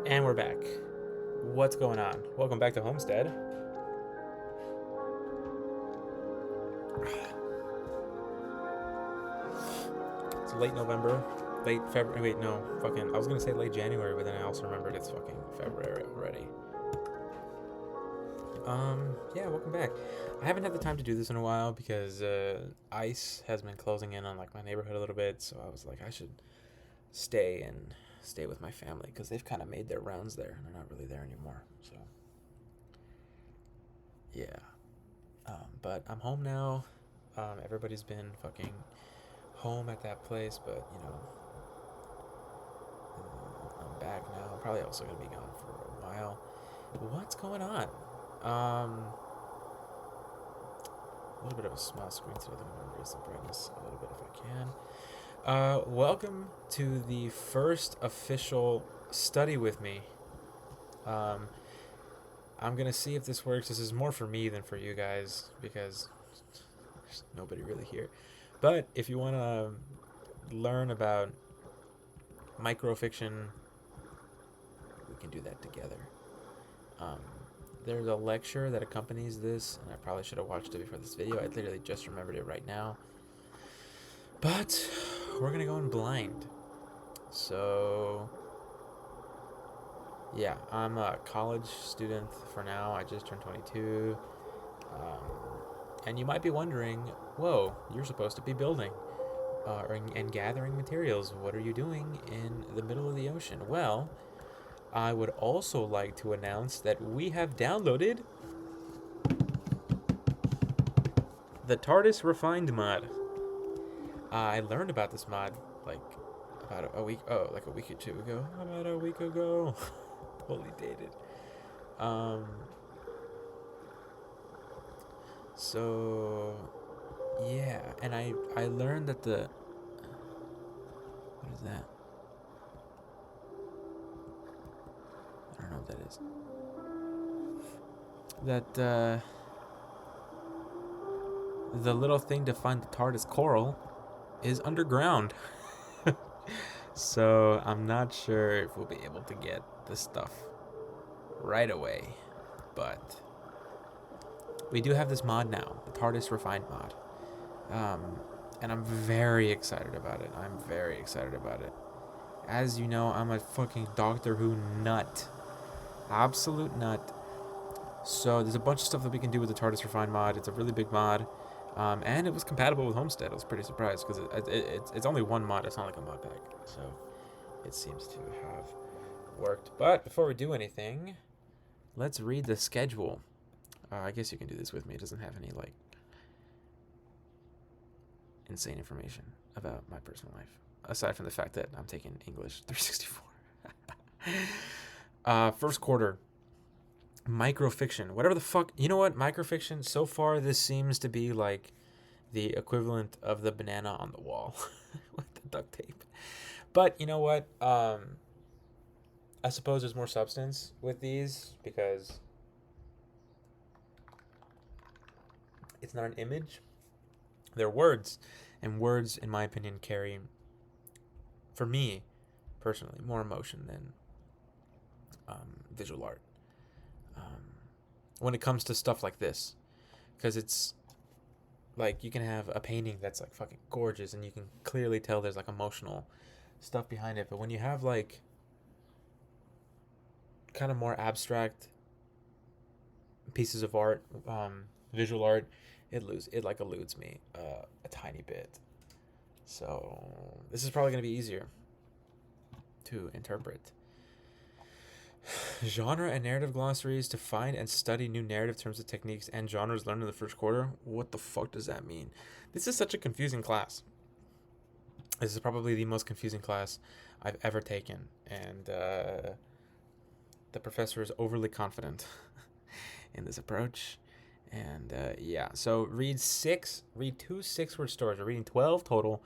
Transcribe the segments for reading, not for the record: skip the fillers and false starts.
And we're back. What's going on? Welcome back to Homestead. It's late November, late February. Wait, no, fucking. I was gonna say late January, but then I also remembered it's fucking February already. Yeah, welcome back. I haven't had the time to do this in a while because ice has been closing in on like my neighborhood a little bit. So I was like, I should stay with my family because they've kind of made their rounds there and they're not really there anymore. So yeah. But I'm home now. Everybody's been fucking home at that place, but I'm back now. I'm probably also gonna be gone for a while. What's going on? A little bit of a small screen today. I'm gonna raise the brightness a little bit if I can. Welcome to the first official study with me. Um, I'm gonna see if this works. This is more for me than for you guys because there's nobody really here. But if you want to learn about microfiction, we can do that together. Um, there's a lecture that accompanies this, and I probably should have watched it before this video. I literally just remembered it right now. But we're gonna go in blind. So yeah, I'm a college student for now. I just turned 22. And you might be wondering, whoa, you're supposed to be building and gathering materials. What are you doing in the middle of the ocean? Well, I would also like to announce that we have downloaded the TARDIS Refined mod. I learned about this mod like about a week, like a week or two ago. About a week ago. Totally dated. Um, so yeah, and I learned that what is that? I don't know what that is. That the little thing to find the TARDIS coral is underground. So I'm not sure if we'll be able to get this stuff right away, but we do have this mod now, the TARDIS Refined mod. And I'm very excited about it. I'm very excited about it. As you know, I'm a fucking Doctor Who nut. Absolute nut. So there's a bunch of stuff that we can do with the TARDIS Refined mod. It's a really big mod. And it was compatible with Homestead. I was pretty surprised because it's only one mod. It's not like a mod pack. So it seems to have worked. But before we do anything, let's read the schedule. I guess you can do this with me. It doesn't have any like insane information about my personal life, aside from the fact that I'm taking English 364. First quarter, microfiction. Whatever the fuck. You know what? Microfiction, so far, this seems to be like the equivalent of the banana on the wall with the duct tape. But you know what? I suppose there's more substance with these because it's not an image. They're words. And words, in my opinion, carry, for me personally, more emotion than visual art. When it comes to stuff like this, because it's like you can have a painting that's like fucking gorgeous and you can clearly tell there's like emotional stuff behind it, but when you have like kind of more abstract pieces of art, visual art, it like eludes me a tiny bit. So this is probably going to be easier to interpret. Genre and narrative glossaries to find and study new narrative terms and techniques and genres learned in the first quarter. What the fuck does that mean? This is such a confusing class. This is probably the most confusing class I've ever taken, and the professor is overly confident in this approach. And yeah, so read two 6-word stories. We're reading 12 total,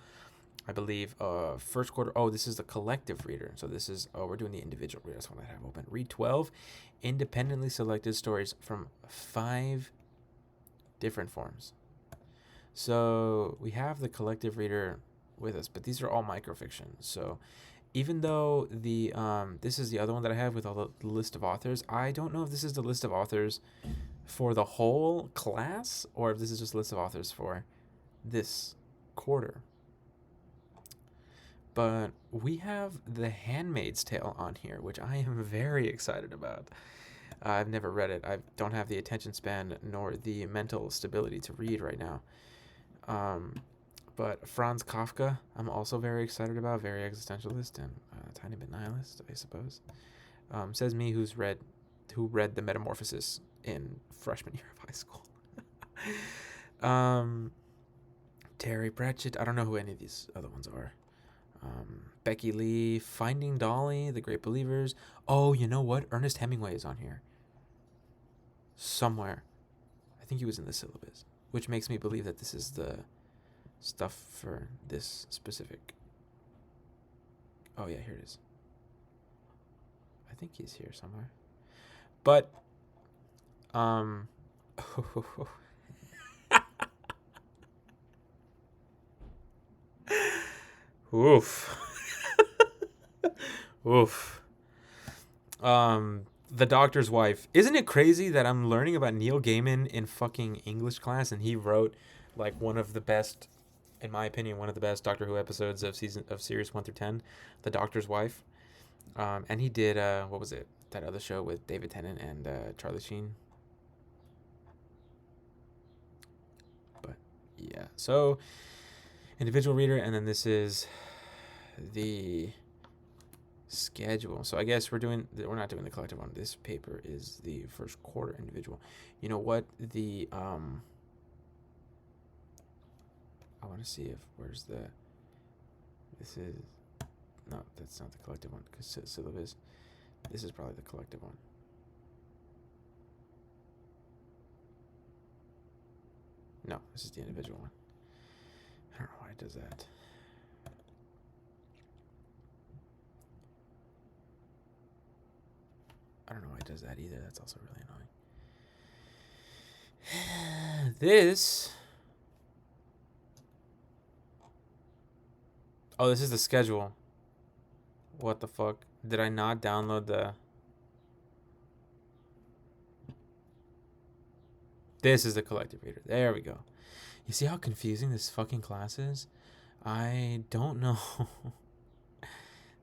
I believe. First quarter. Oh, this is the collective reader. So this is. Oh, we're doing the individual reader. That's one I have open. Read 12 independently selected stories from 5 different forms. So we have the collective reader with us, but these are all microfiction. So even though the this is the other one that I have with all the list of authors, I don't know if this is the list of authors for the whole class or if this is just a list of authors for this quarter. But we have The Handmaid's Tale on here, which I am very excited about. I've never read it. I don't have the attention span nor the mental stability to read right now. But Franz Kafka, I'm also very excited about. Very existentialist and a tiny bit nihilist, I suppose. Says me who read The Metamorphosis in freshman year of high school. Terry Pratchett. I don't know who any of these other ones are. Becky Lee, Finding Dolly, The Great Believers. Oh, you know what? Ernest Hemingway is on here. Somewhere. I think he was in the syllabus, which makes me believe that this is the stuff for this specific. Oh, yeah, here it is. I think he's here somewhere. But, oof. Oof. The Doctor's Wife. Isn't it crazy that I'm learning about Neil Gaiman in fucking English class, and he wrote like one of the best, in my opinion, one of the best Doctor Who episodes of series 1 through 10, The Doctor's Wife. And he did what was it? That other show with David Tennant and Charlie Sheen. But yeah, so individual reader, and then this is the schedule. So I guess we're not doing the collective one. This paper is the first quarter individual. You know what? The I want to see if where's the. This is no, that's not the collective one because syllabus. This is probably the collective one. No, this is the individual one. I don't know why it does that. I don't know why it does that either. That's also really annoying. This. Oh, this is the schedule. What the fuck? Did I not download the... This is the collective reader. There we go. You see how confusing this fucking class is? I don't know.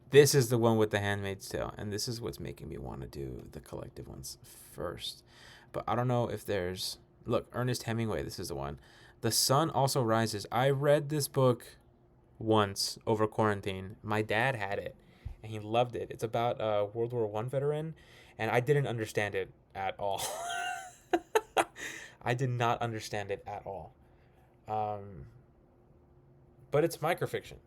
This is the one with The Handmaid's Tale, and this is what's making me want to do the collective ones first. But I don't know if there's... Look, Ernest Hemingway, this is the one. The Sun Also Rises. I read this book once over quarantine. My dad had it, and he loved it. It's about a World War I veteran, and I didn't understand it at all. I did not understand it at all. But it's microfiction.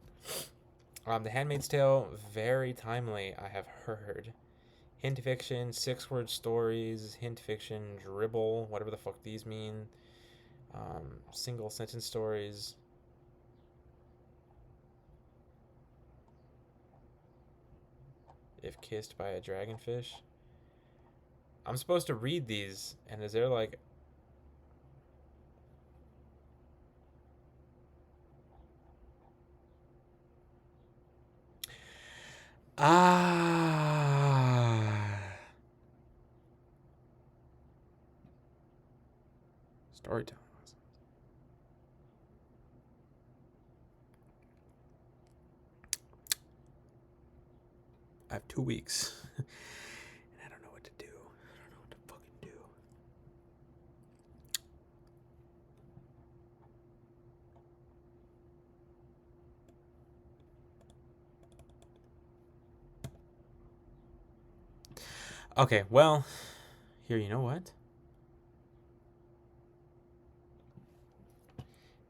The Handmaid's Tale, very timely, I have heard. Hint fiction, 6-word stories, hint fiction, dribble, whatever the fuck these mean. Single sentence stories. If Kissed by a Dragonfish. I'm supposed to read these, and is there like... Storytelling. I have 2 weeks. And I don't know what to do. I don't know what to fucking do. Okay, well, here, you know what?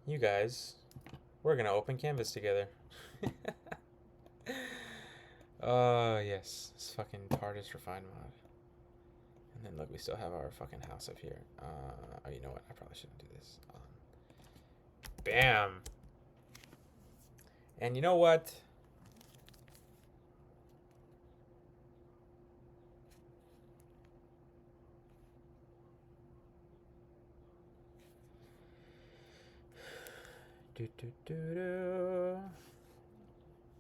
You guys, we're gonna open Canvas together. Yes, this fucking TARDIS refined mod. And then look, we still have our fucking house up here. Oh, you know what? I probably shouldn't do this. Bam. And you know what?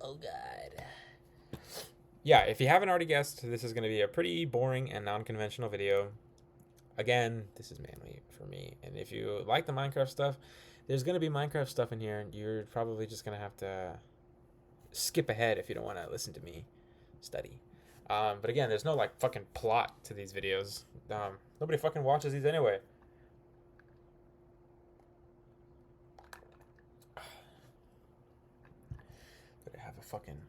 Oh God. yeah, if you haven't already guessed, this is going to be a pretty boring and non-conventional video. Again, this is mainly for me. And if you like the Minecraft stuff, there's going to be Minecraft stuff in here, and you're probably just going to have to skip ahead if you don't want to listen to me study. But again, there's no like fucking plot to these videos. Nobody fucking watches these anyway. Did I have a fucking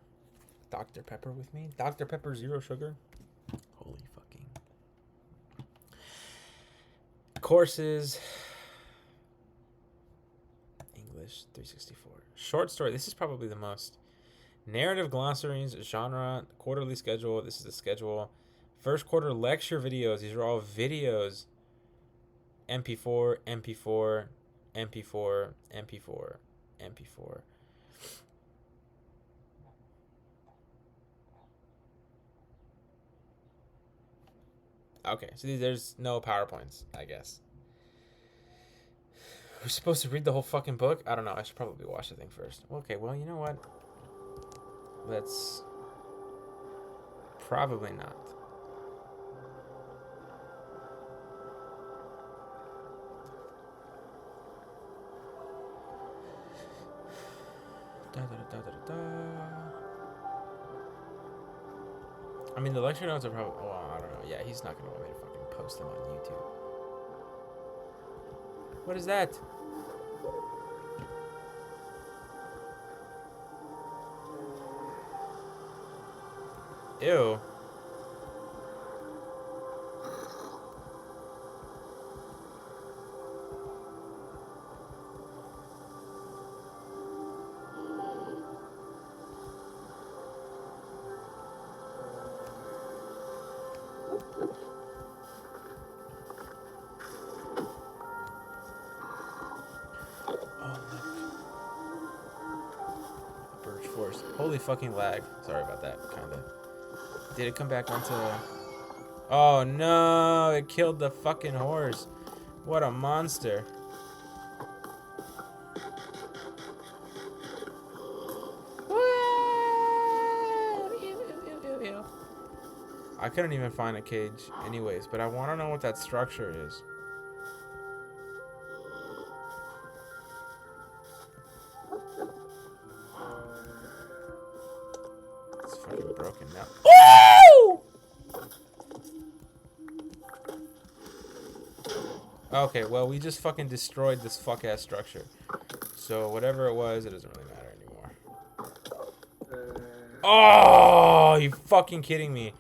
Dr. Pepper with me? Dr. Pepper zero sugar? Holy fucking. Courses. English 364. Short story. This is probably the most. Narrative glossaries, genre, quarterly schedule. This is the schedule. First quarter lecture videos. These are all videos. MP4, MP4, MP4, MP4, MP4. Okay, so there's no PowerPoints, I guess. We're supposed to read the whole fucking book? I don't know. I should probably watch the thing first. Okay, well, you know what? Let's... Probably not. I mean, the lecture notes are probably... Well, I don't know. Yeah, he's not going to want me to fucking post them on YouTube. What is that? Ew. Birch Force. Holy fucking lag. Sorry about that, kinda. Did it come back onto... Oh no! It killed the fucking horse. What a monster. I couldn't even find a cage anyways, but I want to know what that structure is. It's fucking broken now. Woo! Okay, well, we just fucking destroyed this fuck-ass structure. So whatever it was, it doesn't really matter anymore. Oh, you fucking kidding me.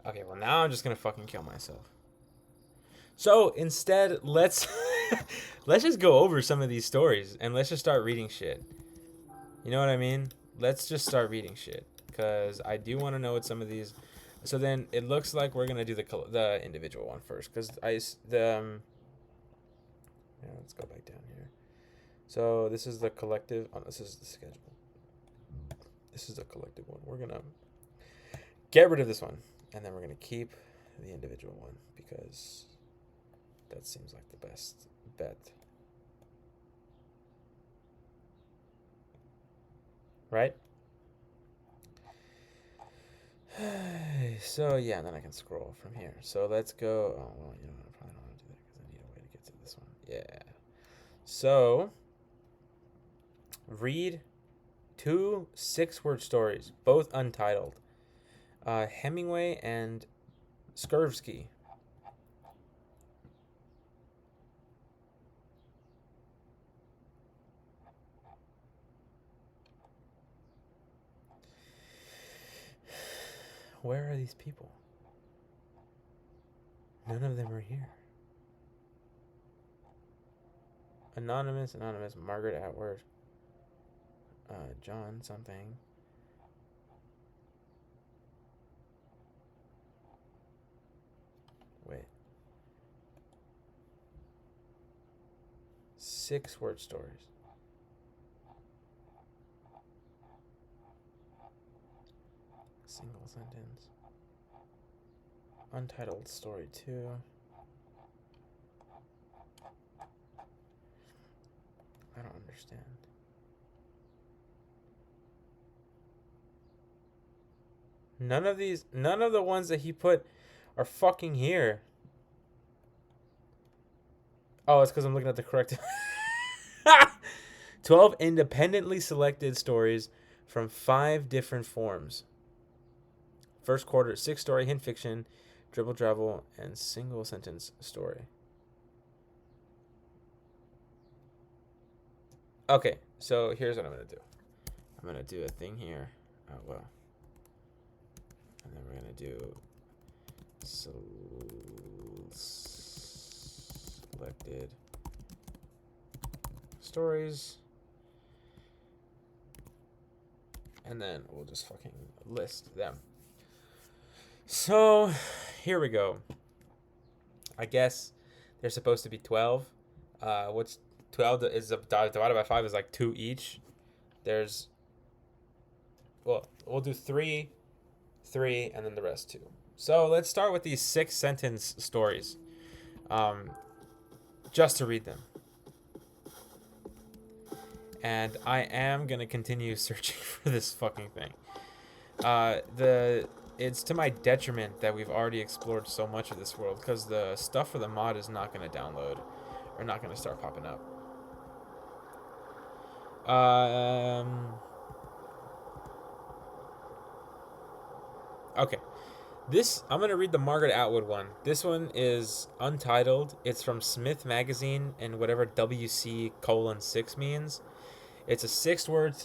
Okay, well now I'm just gonna fucking kill myself. So instead, let's let's just go over some of these stories and let's just start reading shit. You know what I mean? Let's just start reading shit because I do want to know what some of these. So then it looks like we're gonna do the individual one first because yeah, let's go back down here. So this is the collective. Oh, this is the schedule. This is the collective one. We're gonna get rid of this one, and then we're gonna keep the individual one because that seems like the best bet. Right? So yeah, and then I can scroll from here. So let's go. Oh well, you know, I probably don't want to do that because I need a way to get to this one. Yeah. So read 2 6-word stories, both untitled. Hemingway and Skursky. Where are these people? None of them are here. Anonymous, Margaret Atwood. John something. Wait. 6-word stories. Single sentence. Untitled story 2. understand. None of the ones that he put are fucking here. Oh, it's because I'm looking at the correct. 12 independently selected stories from 5 different forms. First quarter, 6-story hint fiction, dribble travel, and single sentence story. Okay, so here's what I'm going to do. I'm going to do a thing here. Oh, well. And then we're going to do selected stories. And then we'll just fucking list them. So, here we go. I guess there's supposed to be 12. What's 12 is divided by 5 is like 2 each. There's, well, we'll do 3, and then the rest 2. So let's start with these 6-sentence stories, just to read them. And I am gonna continue searching for this fucking thing. It's to my detriment that we've already explored so much of this world, because the stuff for the mod is not gonna download, or not gonna start popping up. Okay. I'm going to read the Margaret Atwood one. This one is untitled. It's from Smith Magazine and whatever WC:6 means. It's a 6-word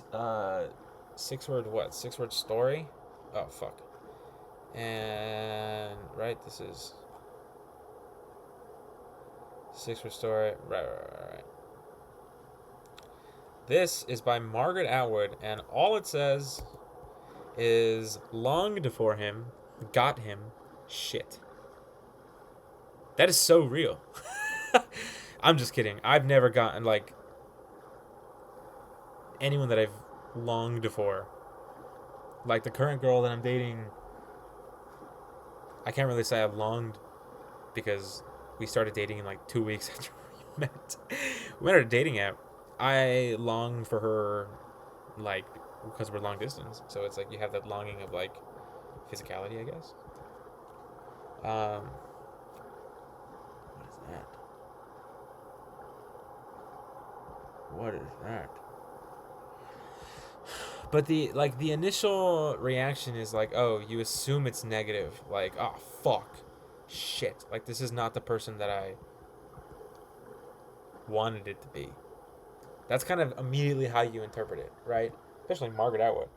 story? Oh, fuck. And, right, this is 6-word story. Right. This is by Margaret Atwood, and all it says is longed for him, got him, shit. That is so real. I'm just kidding. I've never gotten, like, anyone that I've longed for. Like, the current girl that I'm dating, I can't really say I've longed, because we started dating in, like, 2 weeks after we met. We met at a dating app. I long for her, like, because we're long distance. So it's like you have that longing of, like, physicality, I guess. What is that? What is that? But the initial reaction is like, oh, you assume it's negative. Like, oh, fuck. Shit. Like, this is not the person that I wanted it to be. That's kind of immediately how you interpret it, right? Especially Margaret Atwood.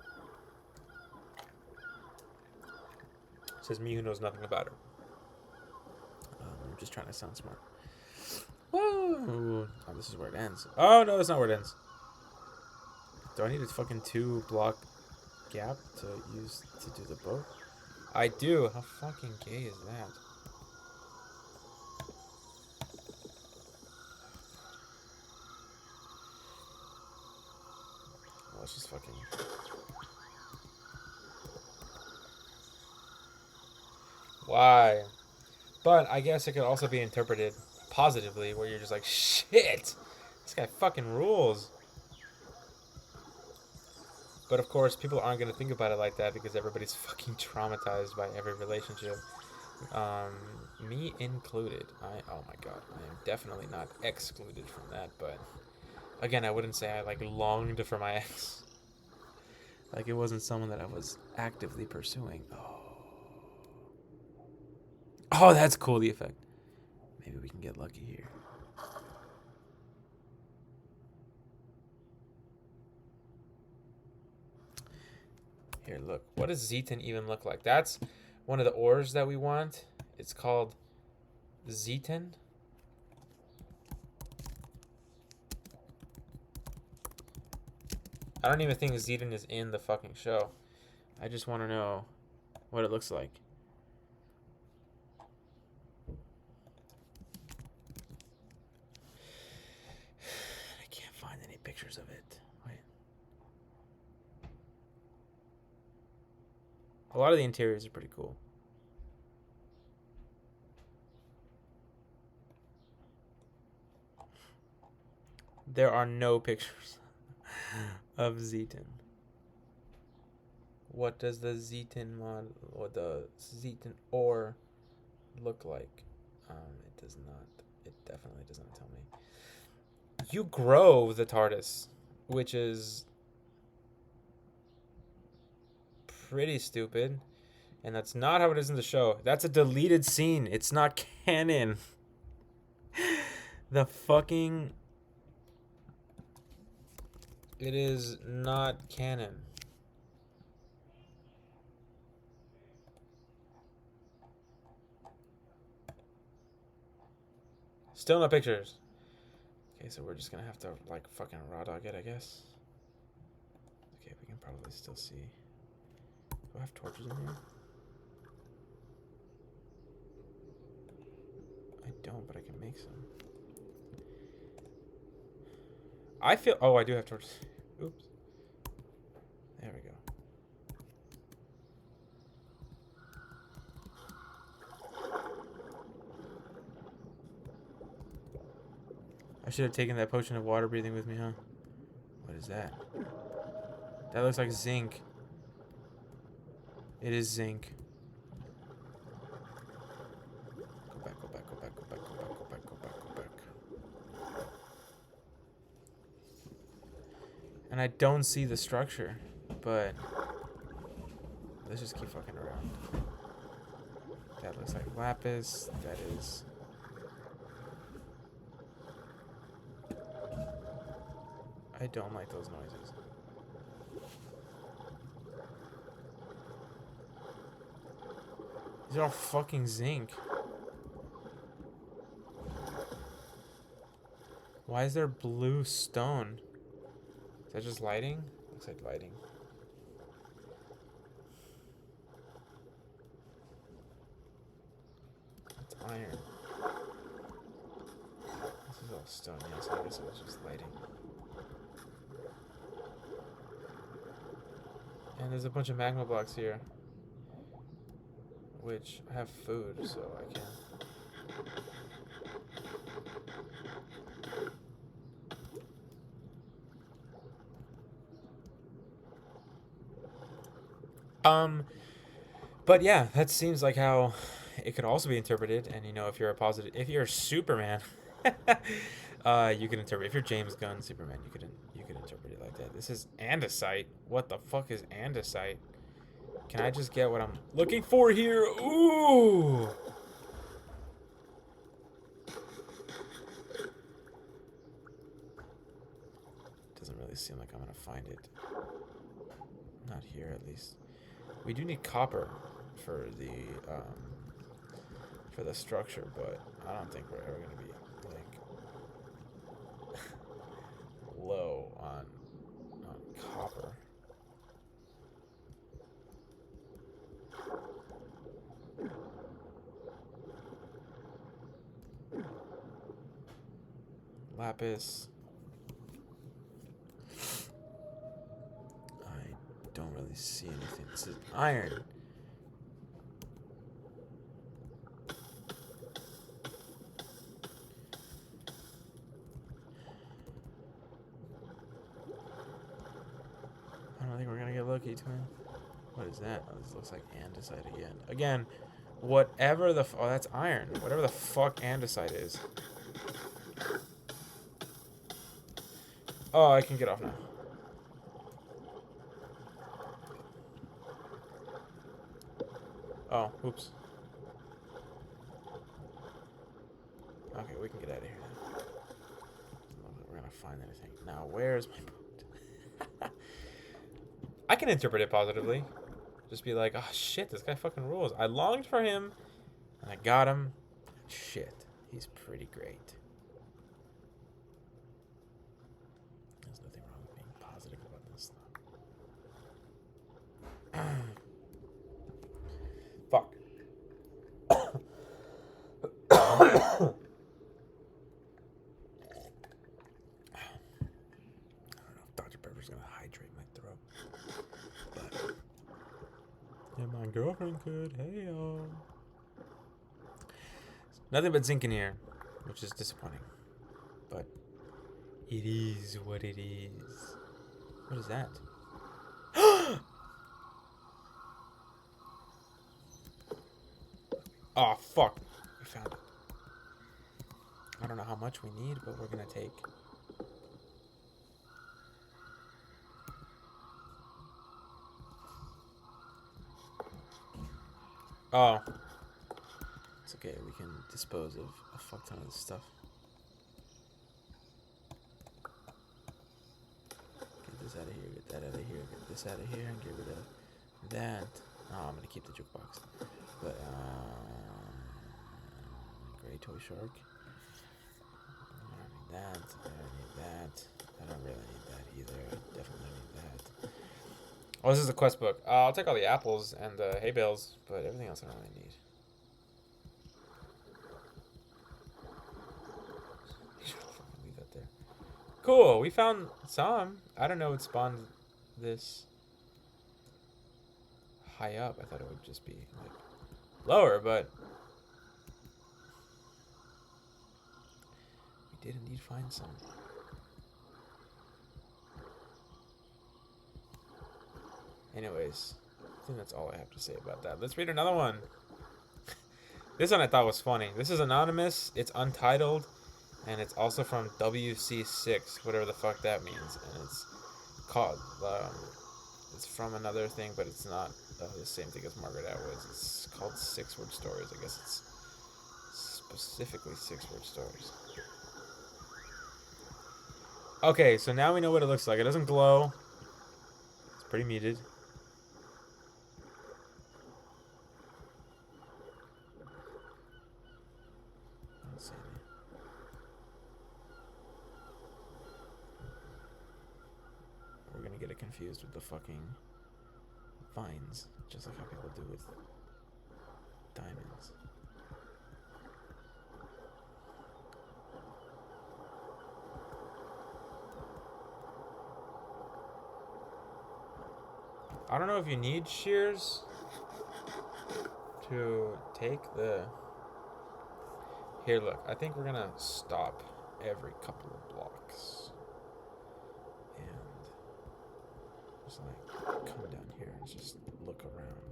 Says me who knows nothing about her. I'm just trying to sound smart. Whoa! Oh, this is where it ends. Oh, no, that's not where it ends. Do I need a fucking 2-block gap to use to do the boat? I do. How fucking gay is that? Well, let's just fucking... Why? But I guess it could also be interpreted positively, where you're just like, shit! This guy fucking rules. But of course, people aren't going to think about it like that because everybody's fucking traumatized by every relationship. Me included. Oh my god, I am definitely not excluded from that, but again, I wouldn't say I like longed for my ex. Like it wasn't someone that I was actively pursuing. Oh, that's cool, the effect. Maybe we can get lucky here. Here, look. What does Zeton even look like? That's one of the ores that we want. It's called Zeton. I don't even think Zeton is in the fucking show. I just want to know what it looks like. I can't find any pictures of it. Wait. A lot of the interiors are pretty cool. There are no pictures of Zeton. What does the Zeton mod or the Zeton ore look like? It does not. It definitely does not tell me. You grow the TARDIS, which is pretty stupid. And that's not how it is in the show. That's a deleted scene. It's not canon. The fucking... It is not canon. Still no pictures. Okay, so we're just gonna have to, like, fucking raw dog it, I guess. Okay, we can probably still see. Do I have torches in here? I don't, but I can make some. I feel... Oh, I do have torches. Oops. There we go. I should have taken that potion of water breathing with me, huh? What is that? That looks like zinc. It is zinc. Go back, go back, go back, go back, go back, go back, go back, go back. And I don't see the structure, but let's just keep fucking around. That looks like lapis. That is... I don't like those noises. These are all fucking zinc. Why is there blue stone? Is that just lighting? Looks like lighting. It's iron. This is all stone, yes, I guess it was just lighting. And there's a bunch of magma blocks here. Which I have food, so I can. But yeah, that seems like how it could also be interpreted. And you know, if you're a Superman, you can interpret. If you're James Gunn Superman, you could interpret it like that. This is andesite. What the fuck is andesite? Can I just get what I'm looking for here? Ooh! Doesn't really seem like I'm gonna find it. Not here, at least. We do need copper for the structure, but I don't think we're ever gonna be like low on copper. Lapis. I don't really see anything. This is iron. I don't think we're gonna get lucky, twin. What is that? Oh, this looks like andesite again. Again, whatever the... Oh, that's iron. Whatever the fuck andesite is. Oh, I can get off now. Oh, oops. Okay, we can get out of here now. We're gonna find anything. Now, where's my boat? I can interpret it positively. Just be like, oh shit, this guy fucking rules. I longed for him, and I got him. Shit, he's pretty great. There's nothing wrong with being positive about this stuff. Fuck. I don't know if Dr. Pepper's gonna hydrate my throat. But yeah, my girlfriend could. Hey, y'all. Nothing but zinc in here, which is disappointing. But It is what it is. What is that? Oh, fuck. We found it. I don't know how much we need, but we're gonna take. Oh. It's okay, we can dispose of a fuck ton of this stuff. Get this out of here, get that out of here, get this out of here, and get rid of that. Oh, I'm gonna keep the jukebox. But, gray toy shark. I don't need that, I don't need that. I don't really need that either. I definitely need that. Oh, this is the quest book. I'll take all the apples and the hay bales, but everything else I don't really need. Leave that there. Cool, we found some. I don't know what spawned this high up. I thought it would just be like lower, but we did indeed find some. Anyways, I think that's all I have to say about that. Let's read another one. This one I thought was funny. This is anonymous. It's untitled. And it's also from WC6, whatever the fuck that means. And it's called, it's from another thing, but it's not the same thing as Margaret Atwood's. It's called 6 Word Stories. I guess it's specifically 6 Word Stories. Okay, so now we know what it looks like. It doesn't glow. It's pretty muted. We're gonna get it confused with the fucking vines, just like how people do with diamonds. I don't know if you need shears to take the... Here, look. I think we're gonna stop every couple of blocks. And just like come down here and just look around.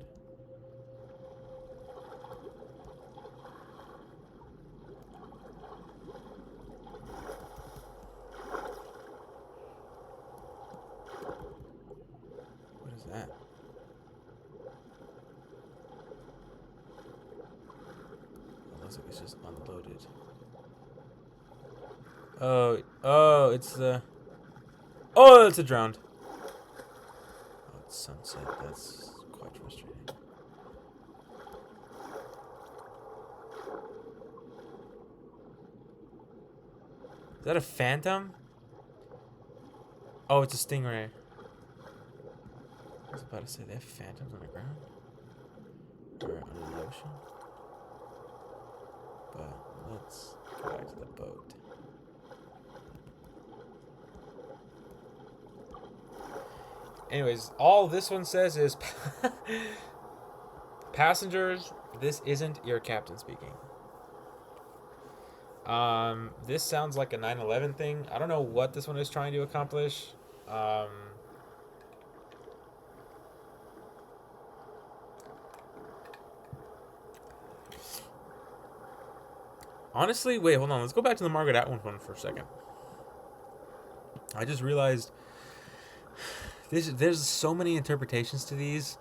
What is that? It looks like it's just unloaded. Oh, it's the... Oh, it's a drowned. Oh, it's sunset. That's quite frustrating. Is that a phantom? Oh, it's a stingray. I was about to say, they have phantoms on the ground? Or under the ocean? But let's go back to the boat. Anyways, all this one says is... Passengers, this isn't your captain speaking. This sounds like a 9/11 thing. I don't know what this one is trying to accomplish. Honestly, wait, hold on. Let's go back to the Margaret Atwood one for a second. I just realized there's so many interpretations to these,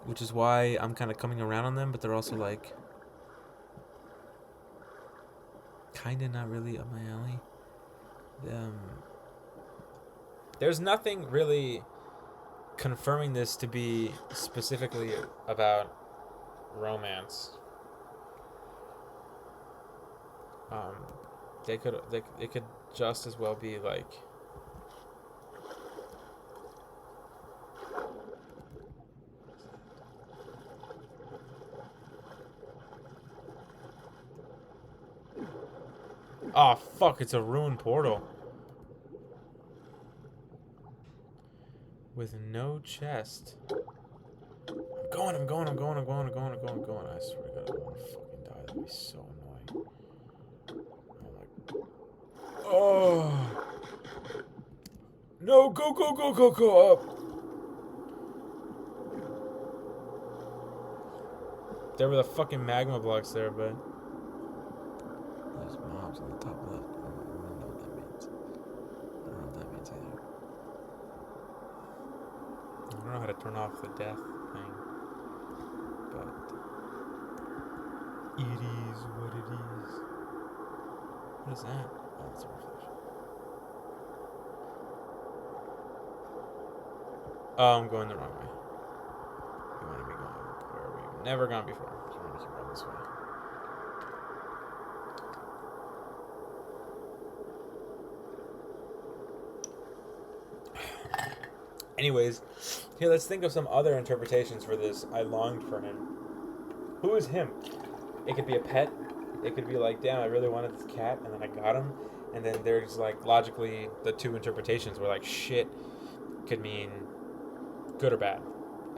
which is why I'm kind of coming around on them, but they're also like kind of not really up my alley. There's nothing really confirming this to be specifically about romance. It could just as well be like oh fuck, it's a ruined portal with no chest. I'm going. I swear to God, I don't want to fucking die. That'd be so annoying. Oh. No, go up. There were the fucking magma blocks there, but there's mobs on the top left. I don't know what that means. I don't know what that means either. I don't know how to turn off the death thing, but it is what it is. What is that? Oh, it's a reflection. Oh, I'm going the wrong way. We want to be going where we've never gone before. So we're going to keep going this way. Anyways, here, let's think of some other interpretations for this. I longed for him. Who is him? It could be a pet. It could be like, damn, I really wanted this cat, and then I got him. And then there's, like, logically, the two interpretations where, like, shit could mean good or bad.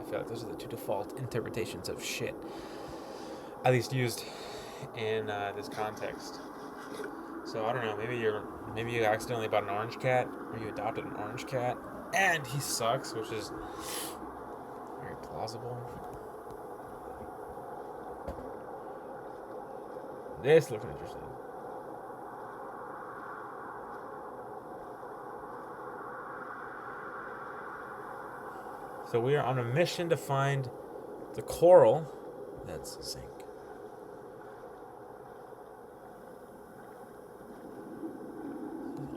I feel like those are the two default interpretations of shit. At least used in this context. So, I don't know, maybe you accidentally bought an orange cat, or you adopted an orange cat, and he sucks, which is very plausible. This looks interesting. So we are on a mission to find the coral that's zinc.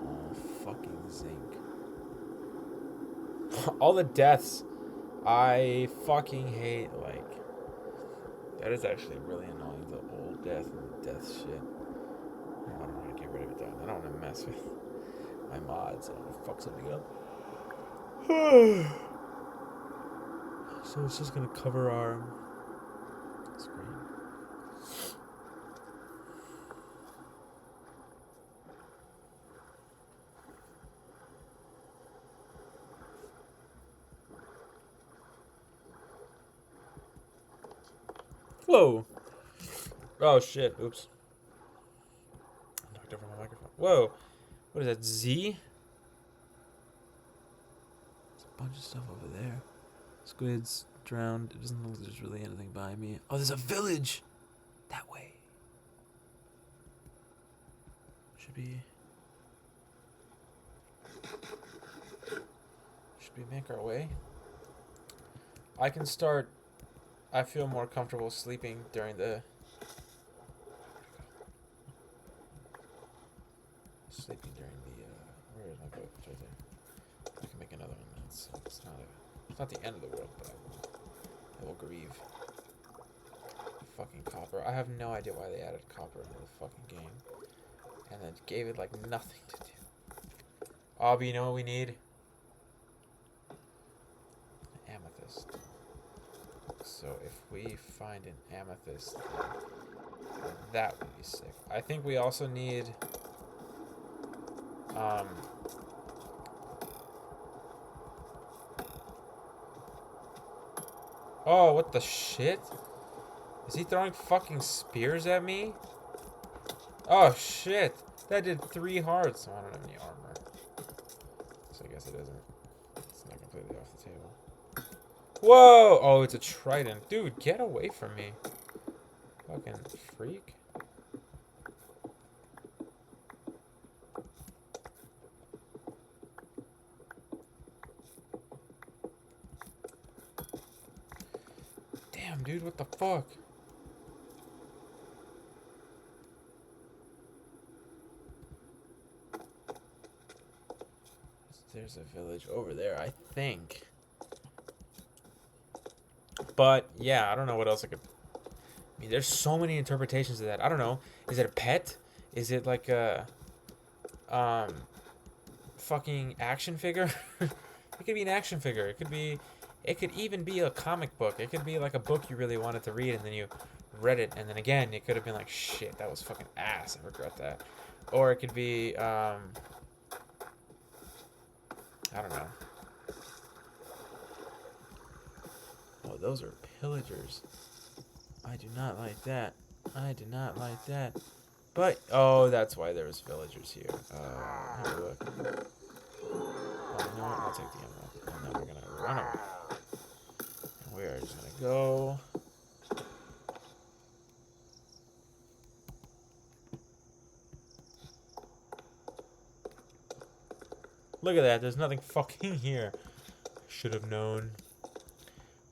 All fucking zinc. All the deaths I fucking hate. Like, that is actually really annoying, the old death and the death shit. I don't want to get rid of it though. I don't want to mess with my mods. I don't want to fuck something up. So it's just gonna cover our screen. Whoa! Oh shit! Oops. I knocked over my microphone. Whoa! What is that? Z? There's a bunch of stuff over there. Squids drowned. It doesn't look like there's really anything by me. Oh, there's a village! That way. Should we make our way? I can start. I feel more comfortable sleeping during the. Sleeping during the. Where is my book? It's right there. I can make another one. It's not the end of the world, but I will grieve. Fucking copper. I have no idea why they added copper into the fucking game, and then gave it like nothing to do. Oh, but you know what we need? An amethyst. So if we find an amethyst, that would be sick. I think we also need oh, what the shit? Is he throwing fucking spears at me? Oh shit. That did 3 hearts. Oh, I don't have any armor. So I guess it isn't. It's not completely off the table. Whoa! Oh, it's a trident. Dude, get away from me. Fucking freak. Damn, dude, what the fuck? There's a village over there, I think. But, yeah, I don't know what else I could... I mean, there's so many interpretations of that. I don't know. Is it a pet? Is it like a... fucking action figure? It could be an action figure. It could be... It could even be a comic book. It could be like a book you really wanted to read, and then you read it, and then again, it could have been like, shit, that was fucking ass. I regret that. Or it could be, I don't know. Oh, those are pillagers. I do not like that. I do not like that. But, oh, that's why there was villagers here. Have a look. Oh, you know what? I'll take the emerald. And then we're gonna run away. And we are just gonna go. Look at that. There's nothing fucking here. Should have known.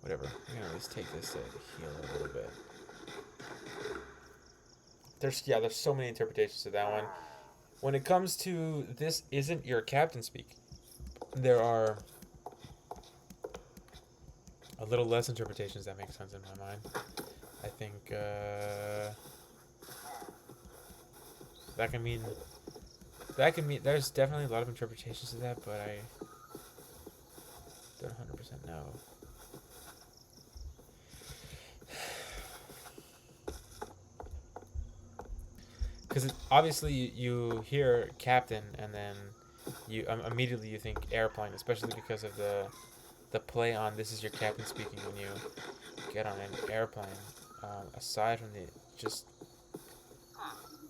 Whatever. I'm gonna at least take this to heal a little bit. There's so many interpretations to that one. When it comes to this isn't your captain speak, there are a little less interpretations that make sense in my mind. I think that can mean there's definitely a lot of interpretations to that, but I don't 100% know. Because obviously you hear captain and then you immediately you think airplane, especially because of the play on this is your captain speaking when you get on an airplane. Aside from the just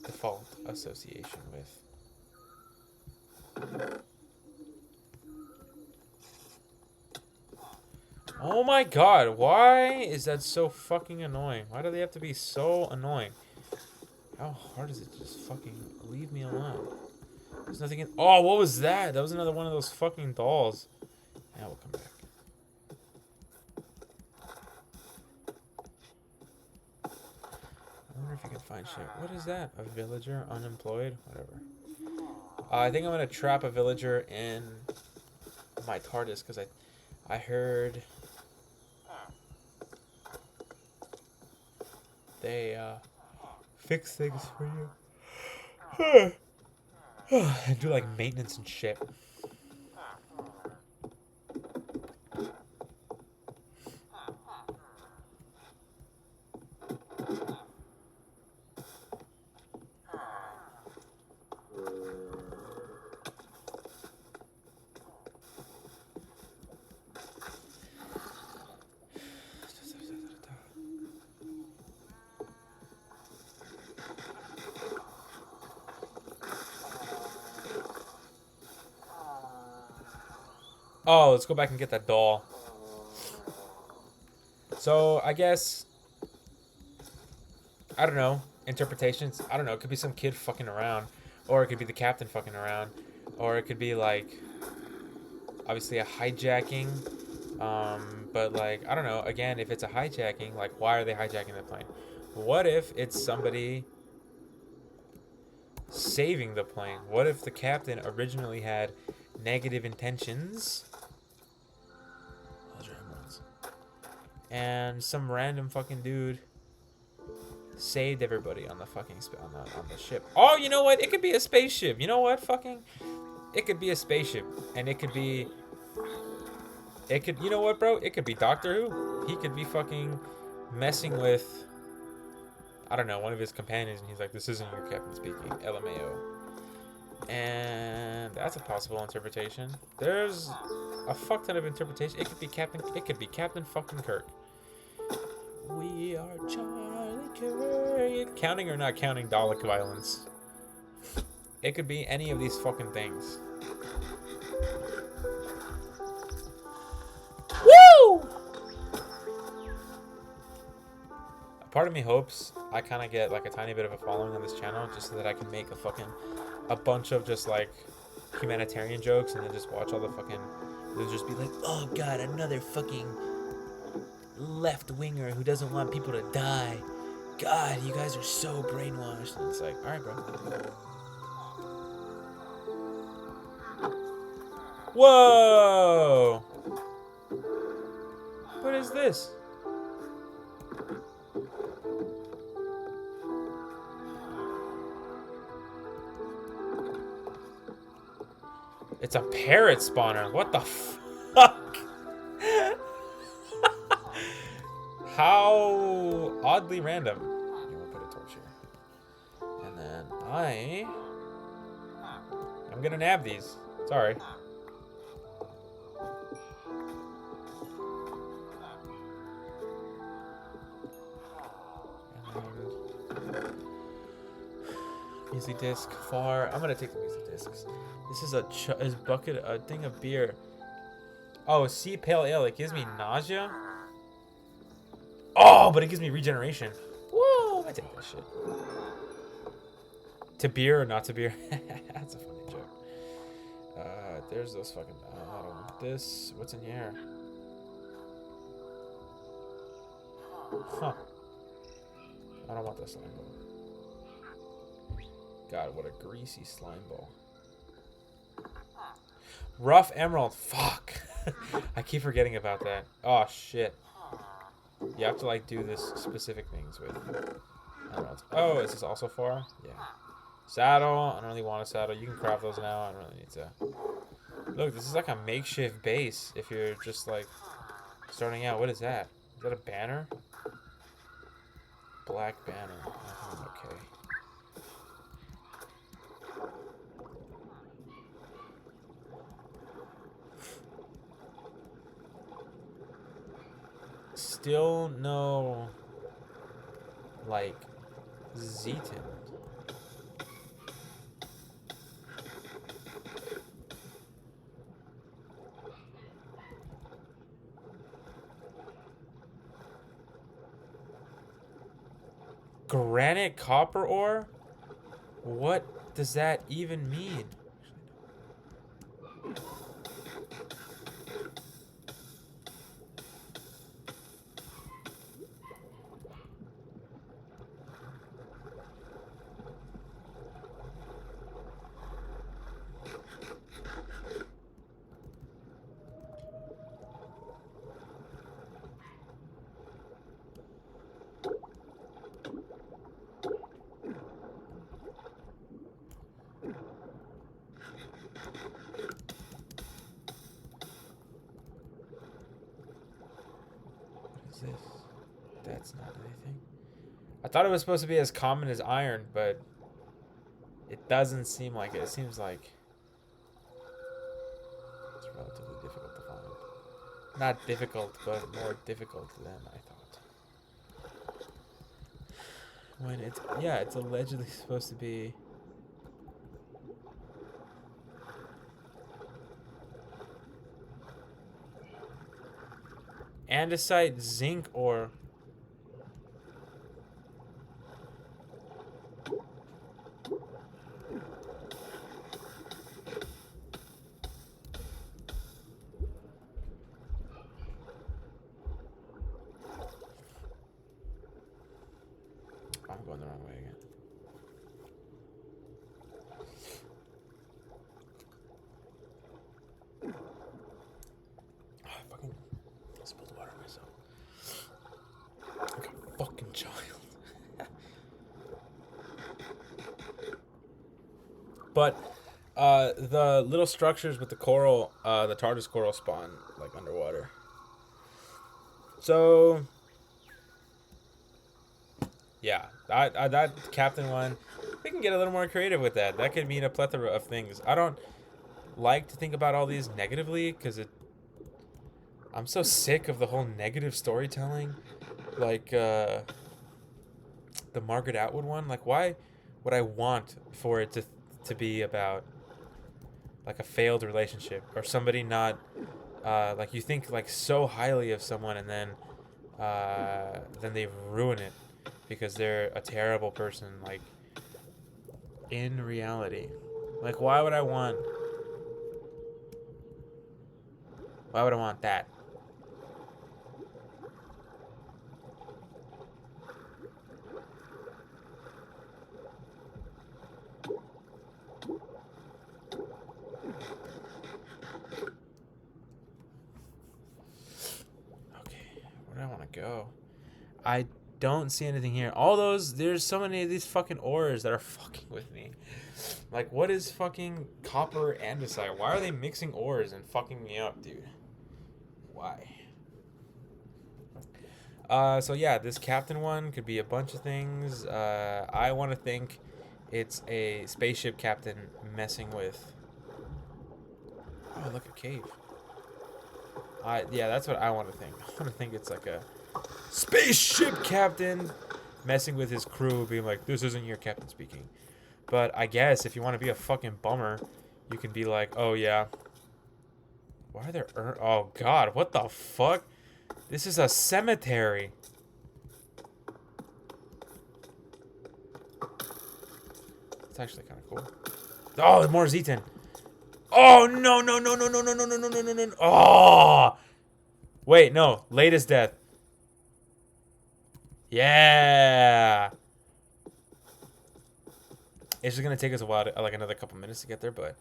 default association with. Oh my god, why is that so fucking annoying? Why do they have to be so annoying? How hard is it to just fucking leave me alone? There's nothing in. Oh, what was that? That was another one of those fucking dolls. Now we'll come back. I wonder if you can find shit. What is that? A villager? Unemployed? Whatever. I think I'm gonna trap a villager in my TARDIS because I heard they fix things for you. And do like maintenance and shit. Oh, let's go back and get that doll. So, I guess... I don't know. Interpretations. I don't know. It could be some kid fucking around. Or it could be the captain fucking around. Or it could be, like... obviously a hijacking. But, like, I don't know. Again, if it's a hijacking, like, why are they hijacking the plane? What if it's somebody saving the plane? What if the captain originally had negative intentions? And some random fucking dude saved everybody on the fucking on the ship. Oh, you know what? It could be a spaceship. You know what? Fucking, it could be a spaceship, and it could be. It could. You know what, bro? It could be Doctor Who. He could be fucking messing with. I don't know, one of his companions, and he's like, "This isn't your captain speaking." LMAO. And that's a possible interpretation. There's a fuck ton of interpretation. It could be Captain. It could be Captain fucking Kirk. We are Charlie Kirk. Counting or not counting Dalek violence. It could be any of these fucking things. Woo! Part of me hopes I kind of get like a tiny bit of a following on this channel just so that I can make a bunch of just like humanitarian jokes and then just watch all the fucking. They'll just be like, oh god, another fucking left winger who doesn't want people to die. God, you guys are so brainwashed. And it's like, alright, bro. Whoa! What is this? It's a parrot spawner. What the fuck? How oddly random. Yeah, we'll put a torch here. And then I'm gonna nab these. Sorry. Muesli disc far. I'm gonna take the muesli discs. This is a thing of beer. Oh, sea pale ale. It gives me nausea. Oh, but it gives me regeneration. Whoa, I take that shit. To beer or not to beer? That's a funny joke. There's those fucking. I don't want this. What's in here? Huh. I don't want that slime ball. God, what a greasy slime ball. Rough emerald. Fuck. I keep forgetting about that. Oh, shit. You have to, like, do this specific things with emeralds. Oh, is this also for? Yeah. Saddle. I don't really want a saddle. You can craft those now. I don't really need to. Look, this is like a makeshift base if you're just, like, starting out. What is that? Is that a banner? Black banner. Okay. Still no, like, Zeton. Granite copper ore? What does that even mean? This? That's not anything. I thought it was supposed to be as common as iron, but it doesn't seem like it. It seems like it's relatively difficult to find. Not difficult, but more difficult than I thought. When it's, yeah, it's allegedly supposed to be. Andesite, zinc, or I'm going the wrong way again. Oh, I fucking spilled water on myself. Like a fucking child. But the little structures with the coral, the TARDIS coral spawn like underwater. So yeah, that captain one, we can get a little more creative with that. That could mean a plethora of things. I don't like to think about all these negatively because I'm so sick of the whole negative storytelling, like the Margaret Atwood one. Like, why would I want for it to be about like a failed relationship or somebody not like you think like so highly of someone and then they ruin it because they're a terrible person, like in reality. Like, why would I want that? Okay, where do I want to go? I don't see anything here. All those, there's so many of these fucking ores that are fucking with me. Like, what is fucking copper andesite? Why are they mixing ores and fucking me up, dude? Why? So yeah, this captain one could be a bunch of things. I want to think it's a spaceship captain messing with. Oh, look, a cave. Yeah, that's what I want to think. I want to think it's like a spaceship captain messing with his crew, being like, "This isn't your captain speaking." But I guess if you want to be a fucking bummer, you can be like, oh yeah. Why are there oh god, what the fuck? This is a cemetery. It's actually kind of cool. Oh, more Zetan. Oh no no no no no no no no no no no no. Oh wait, no. Latest death. Yeah. It's just gonna take us a while, to, like another couple minutes to get there, but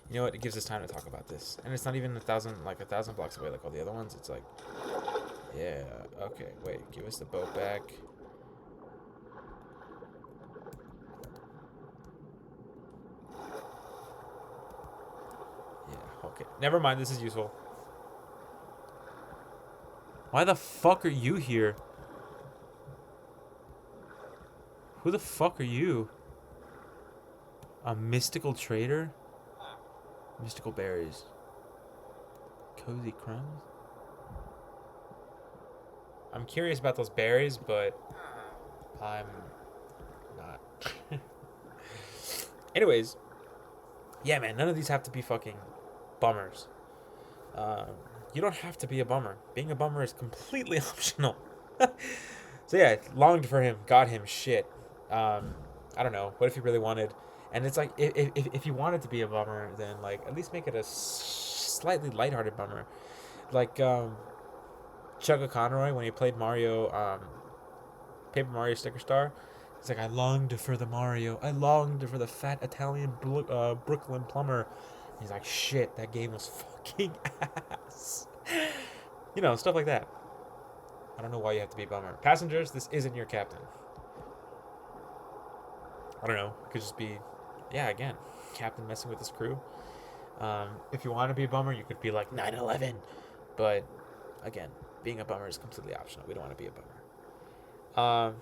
you know what? It gives us time to talk about this, and it's not even a thousand blocks away like all the other ones. It's like, yeah, okay, wait, give us the boat back. Yeah, okay, never mind. This is useful. Why the fuck are you here? Who the fuck are you? A mystical trader? Mystical berries. Cozy crumbs? I'm curious about those berries, but I'm not. Anyways, yeah, man, none of these have to be fucking bummers. You don't have to be a bummer. Being a bummer is completely optional. So yeah, longed for him, got him, shit. I don't know. What if he really wanted? And it's like, if you wanted to be a bummer, then like at least make it a slightly lighthearted bummer. Like Chugga Conroy when he played Mario, Paper Mario Sticker Star. It's like, I longed for the Mario. I longed for the fat Italian Brooklyn plumber. He's like, shit, that game was fucking ass. You know, stuff like that. I don't know why you have to be a bummer. Passengers, this isn't your captain. I don't know. It could just be, yeah, again, captain messing with his crew. If you want to be a bummer, you could be like 9/11. But, again, being a bummer is completely optional. We don't want to be a bummer.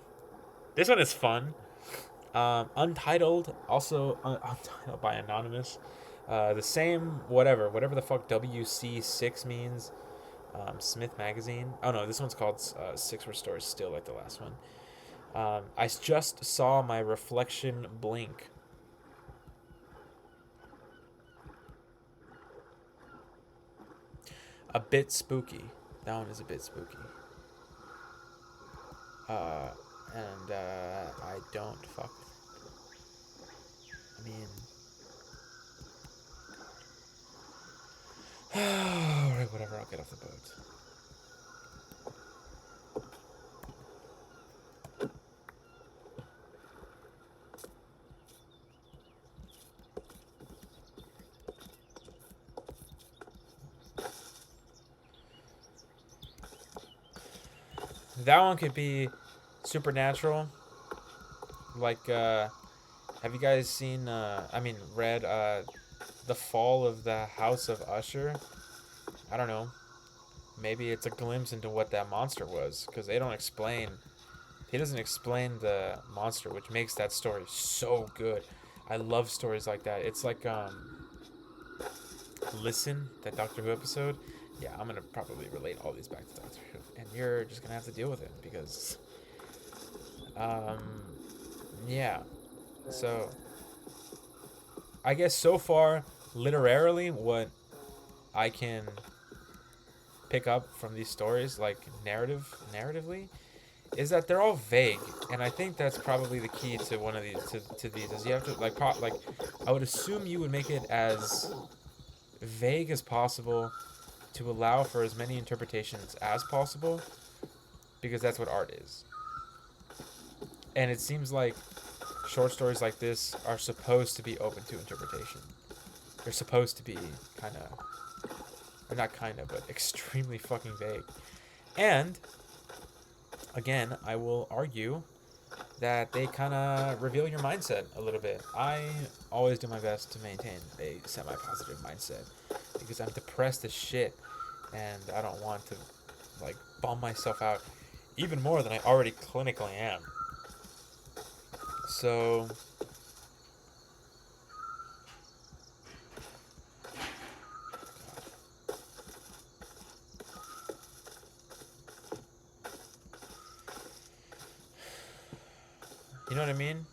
This one is fun. Untitled, also untitled by Anonymous. The same, whatever the fuck WC6 means. Smith Magazine. Oh no, this one's called 6 Restores Still, like the last one. I just saw my reflection blink. A bit spooky. That one is a bit spooky. And I don't fuck with it. I mean, alright, whatever, I'll get off the boat. That one could be supernatural. Like, have you guys seen, read, The Fall of the House of Usher? I don't know. Maybe it's a glimpse into what that monster was, because they don't explain. He doesn't explain the monster, which makes that story so good. I love stories like that. It's like, Listen, that Doctor Who episode. Yeah, I'm gonna probably relate all these back to Doctor Who, and you're just gonna have to deal with it because, yeah. So, I guess so far, literarily, what I can pick up from these stories, like narratively, is that they're all vague, and I think that's probably the key to one of these to these is you have to like I would assume you would make it as vague as possible to allow for as many interpretations as possible, because that's what art is. And it seems like short stories like this are supposed to be open to interpretation. They're supposed to be or not but extremely fucking vague. And again, I will argue that they kind of reveal your mindset a little bit. I always do my best to maintain a semi-positive mindset because I'm depressed as shit, and I don't want to like bum myself out even more than I already clinically am. So you know what I mean?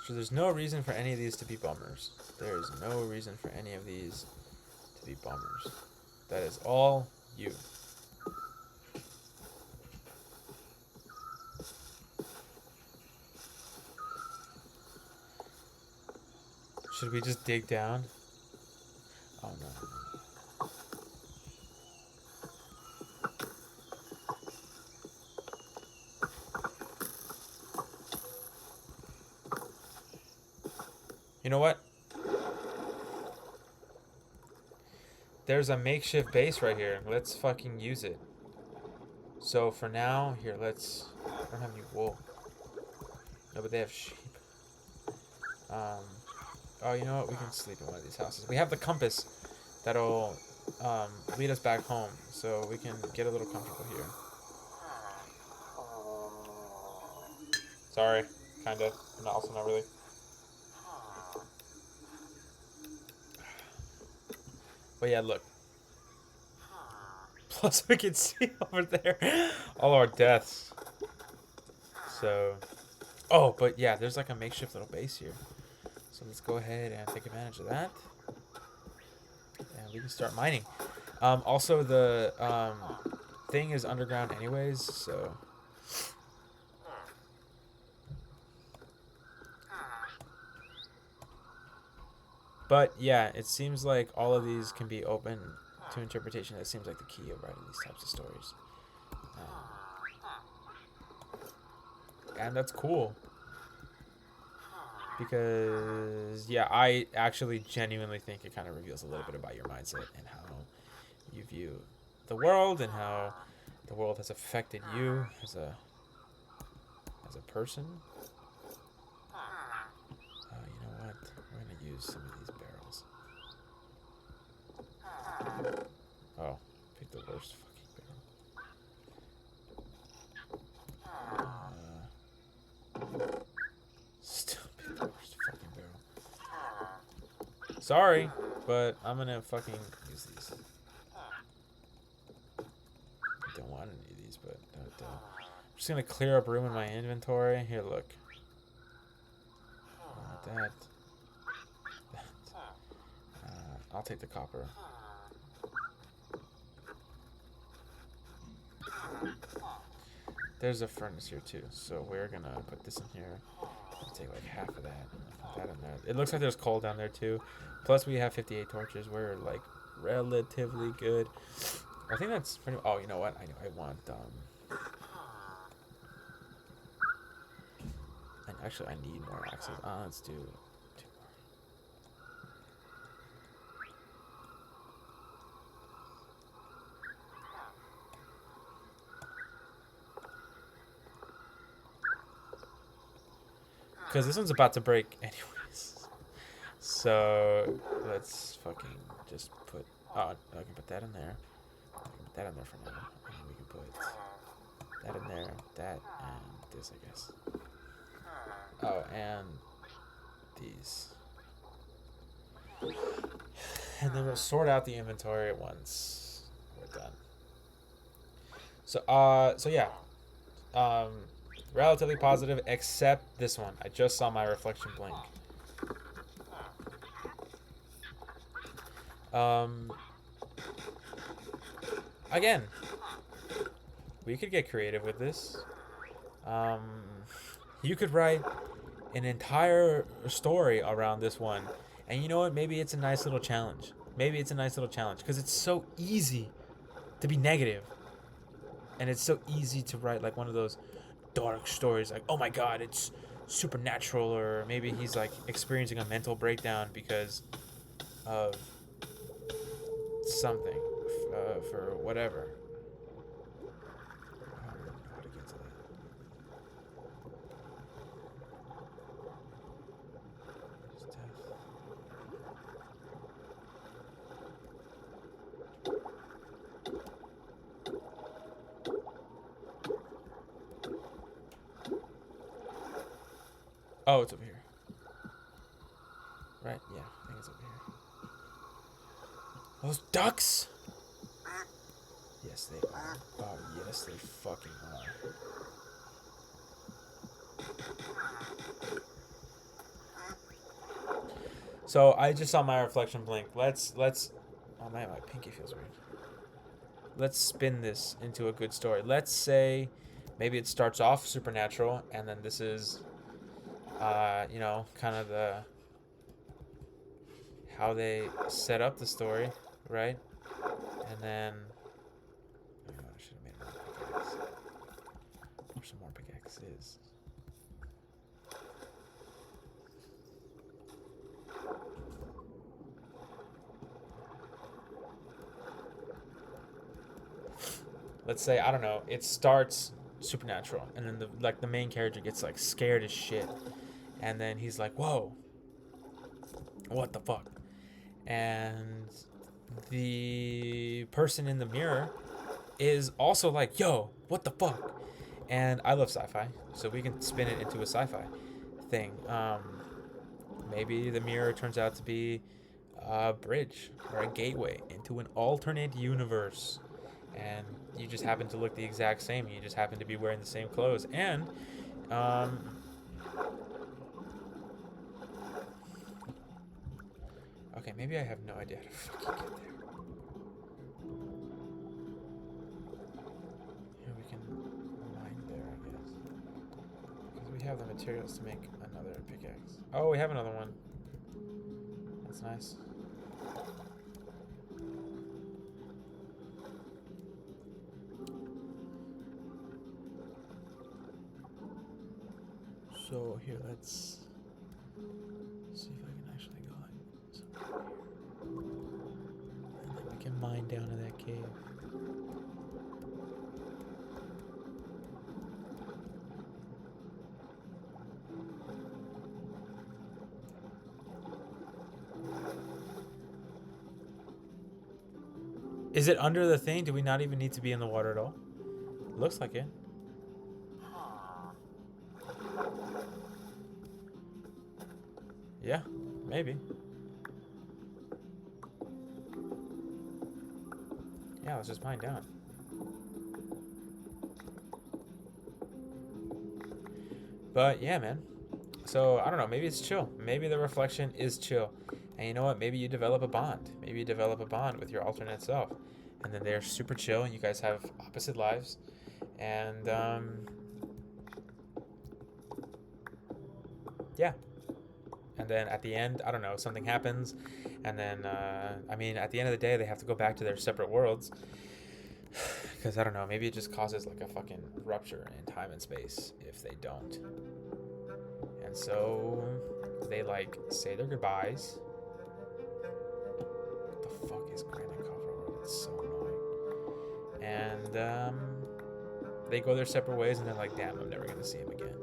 So there's no reason for any of these to be bummers. There is no reason for any of these to be bummers. That is all you. Should we just dig down? Oh no. You know what? There's a makeshift base right here. Let's fucking use it. So for now, here, let's... I don't have any wool. No, but they have sheep. Oh, you know what? We can sleep in one of these houses. We have the compass that'll lead us back home. So we can get a little comfortable here. Sorry. Kinda. And also not really. But yeah, look. Plus we can see over there all our deaths. So... Oh, but yeah, there's like a makeshift little base here. So let's go ahead and take advantage of that. And we can start mining. Also, the thing is underground anyways, so... But yeah, it seems like all of these can be open to interpretation. That seems like the key of writing these types of stories. And that's cool. Because, yeah, I actually genuinely think it kind of reveals a little bit about your mindset and how you view the world and how the world has affected you as a person. You know what? We're going to use some of these barrels. Oh, pick the worst fucking barrel. Still pick the worst fucking barrel. Sorry, but I'm going to fucking use these. I don't want any of these, but I'm just going to clear up room in my inventory. Here, look. That. I'll take the copper. There's a furnace here too, so we're gonna put this in here. Take like half of that. Put that in there. It looks like there's coal down there too. Plus we have 58 torches. We're like relatively good. I think that's pretty. Oh, you know what? I want and actually I need more axes. Let's do 2 more. Because this one's about to break anyways. So let's fucking just put... Oh, I can put that in there. I can put that in there for now. And we can put that in there, that, and this, I guess. Oh, and these. And then we'll sort out the inventory once we're done. So yeah. Relatively positive, except this one. I just saw my reflection blink. Again, we could get creative with this. You could write an entire story around this one. And you know what? Maybe it's a nice little challenge. Because it's so easy to be negative. And it's so easy to write like one of those dark stories like, oh my god, it's supernatural, or maybe he's like experiencing a mental breakdown because of something, for whatever. I don't know how to get to that. Oh, it's over here. Right? Yeah, I think it's over here. Those ducks? Yes, they are. Oh, yes, they fucking are. So I just saw my reflection blink. Let's. Oh man, my pinky feels weird. Let's spin this into a good story. Let's say maybe it starts off supernatural, and then this is, you know, kind of the how they set up the story, right? And then oh, I should have made another pickaxe. Or some more pickaxes. Let's say, I don't know, it starts supernatural, and then the main character gets like scared as shit, and then he's like, whoa, what the fuck? And the person in the mirror is also like, yo, what the fuck? And I love sci-fi, so we can spin it into a sci-fi thing. Maybe the mirror turns out to be a bridge or a gateway into an alternate universe, and you just happen to look the exact same. You just happen to be wearing the same clothes, and okay, maybe I have no idea how to fucking get there. Yeah, we can mine there, I guess, because we have the materials to make another pickaxe. Oh, we have another one. That's nice. So here, let's see if I can actually go like somewhere here. And then we can mine down to that cave. Is it under the thing? Do we not even need to be in the water at all? Looks like it. Yeah, maybe. Yeah, let's just mine down. But yeah, man. So I don't know. Maybe it's chill. Maybe the reflection is chill. And you know what? Maybe you develop a bond. Maybe you develop a bond with your alternate self. And then they're super chill, and you guys have opposite lives. And yeah. And then at the end, I don't know, something happens. And then, I mean, at the end of the day, they have to go back to their separate worlds. Because, I don't know, maybe it just causes like a fucking rupture in time and space if they don't. And so they like say their goodbyes. What the fuck is granite cover? It's so annoying. And they go their separate ways, and they're like, damn, I'm never going to see him again.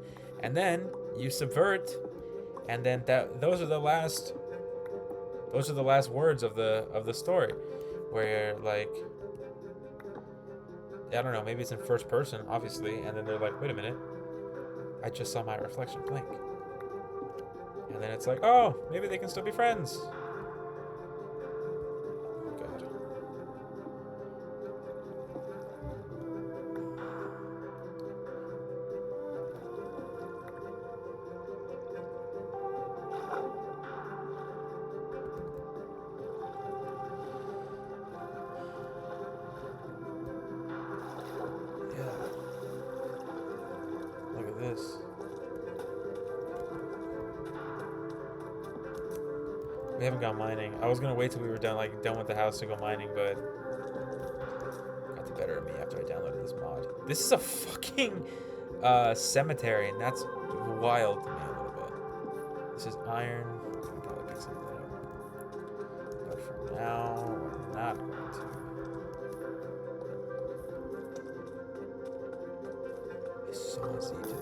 And then you subvert. And then those are the last words of the story, where like, I don't know, maybe it's in first person, obviously, and then they're like, wait a minute, I just saw my reflection blink, and then it's like, oh, maybe they can still be friends. God. This. We haven't gone mining. I was gonna wait till we were done with the house to go mining, but got the better of me after I downloaded this mod. This is a fucking cemetery, and that's wild to me a little bit. This is iron. I can probably pick some of that up, but for now, we're not going to. I saw Z to do.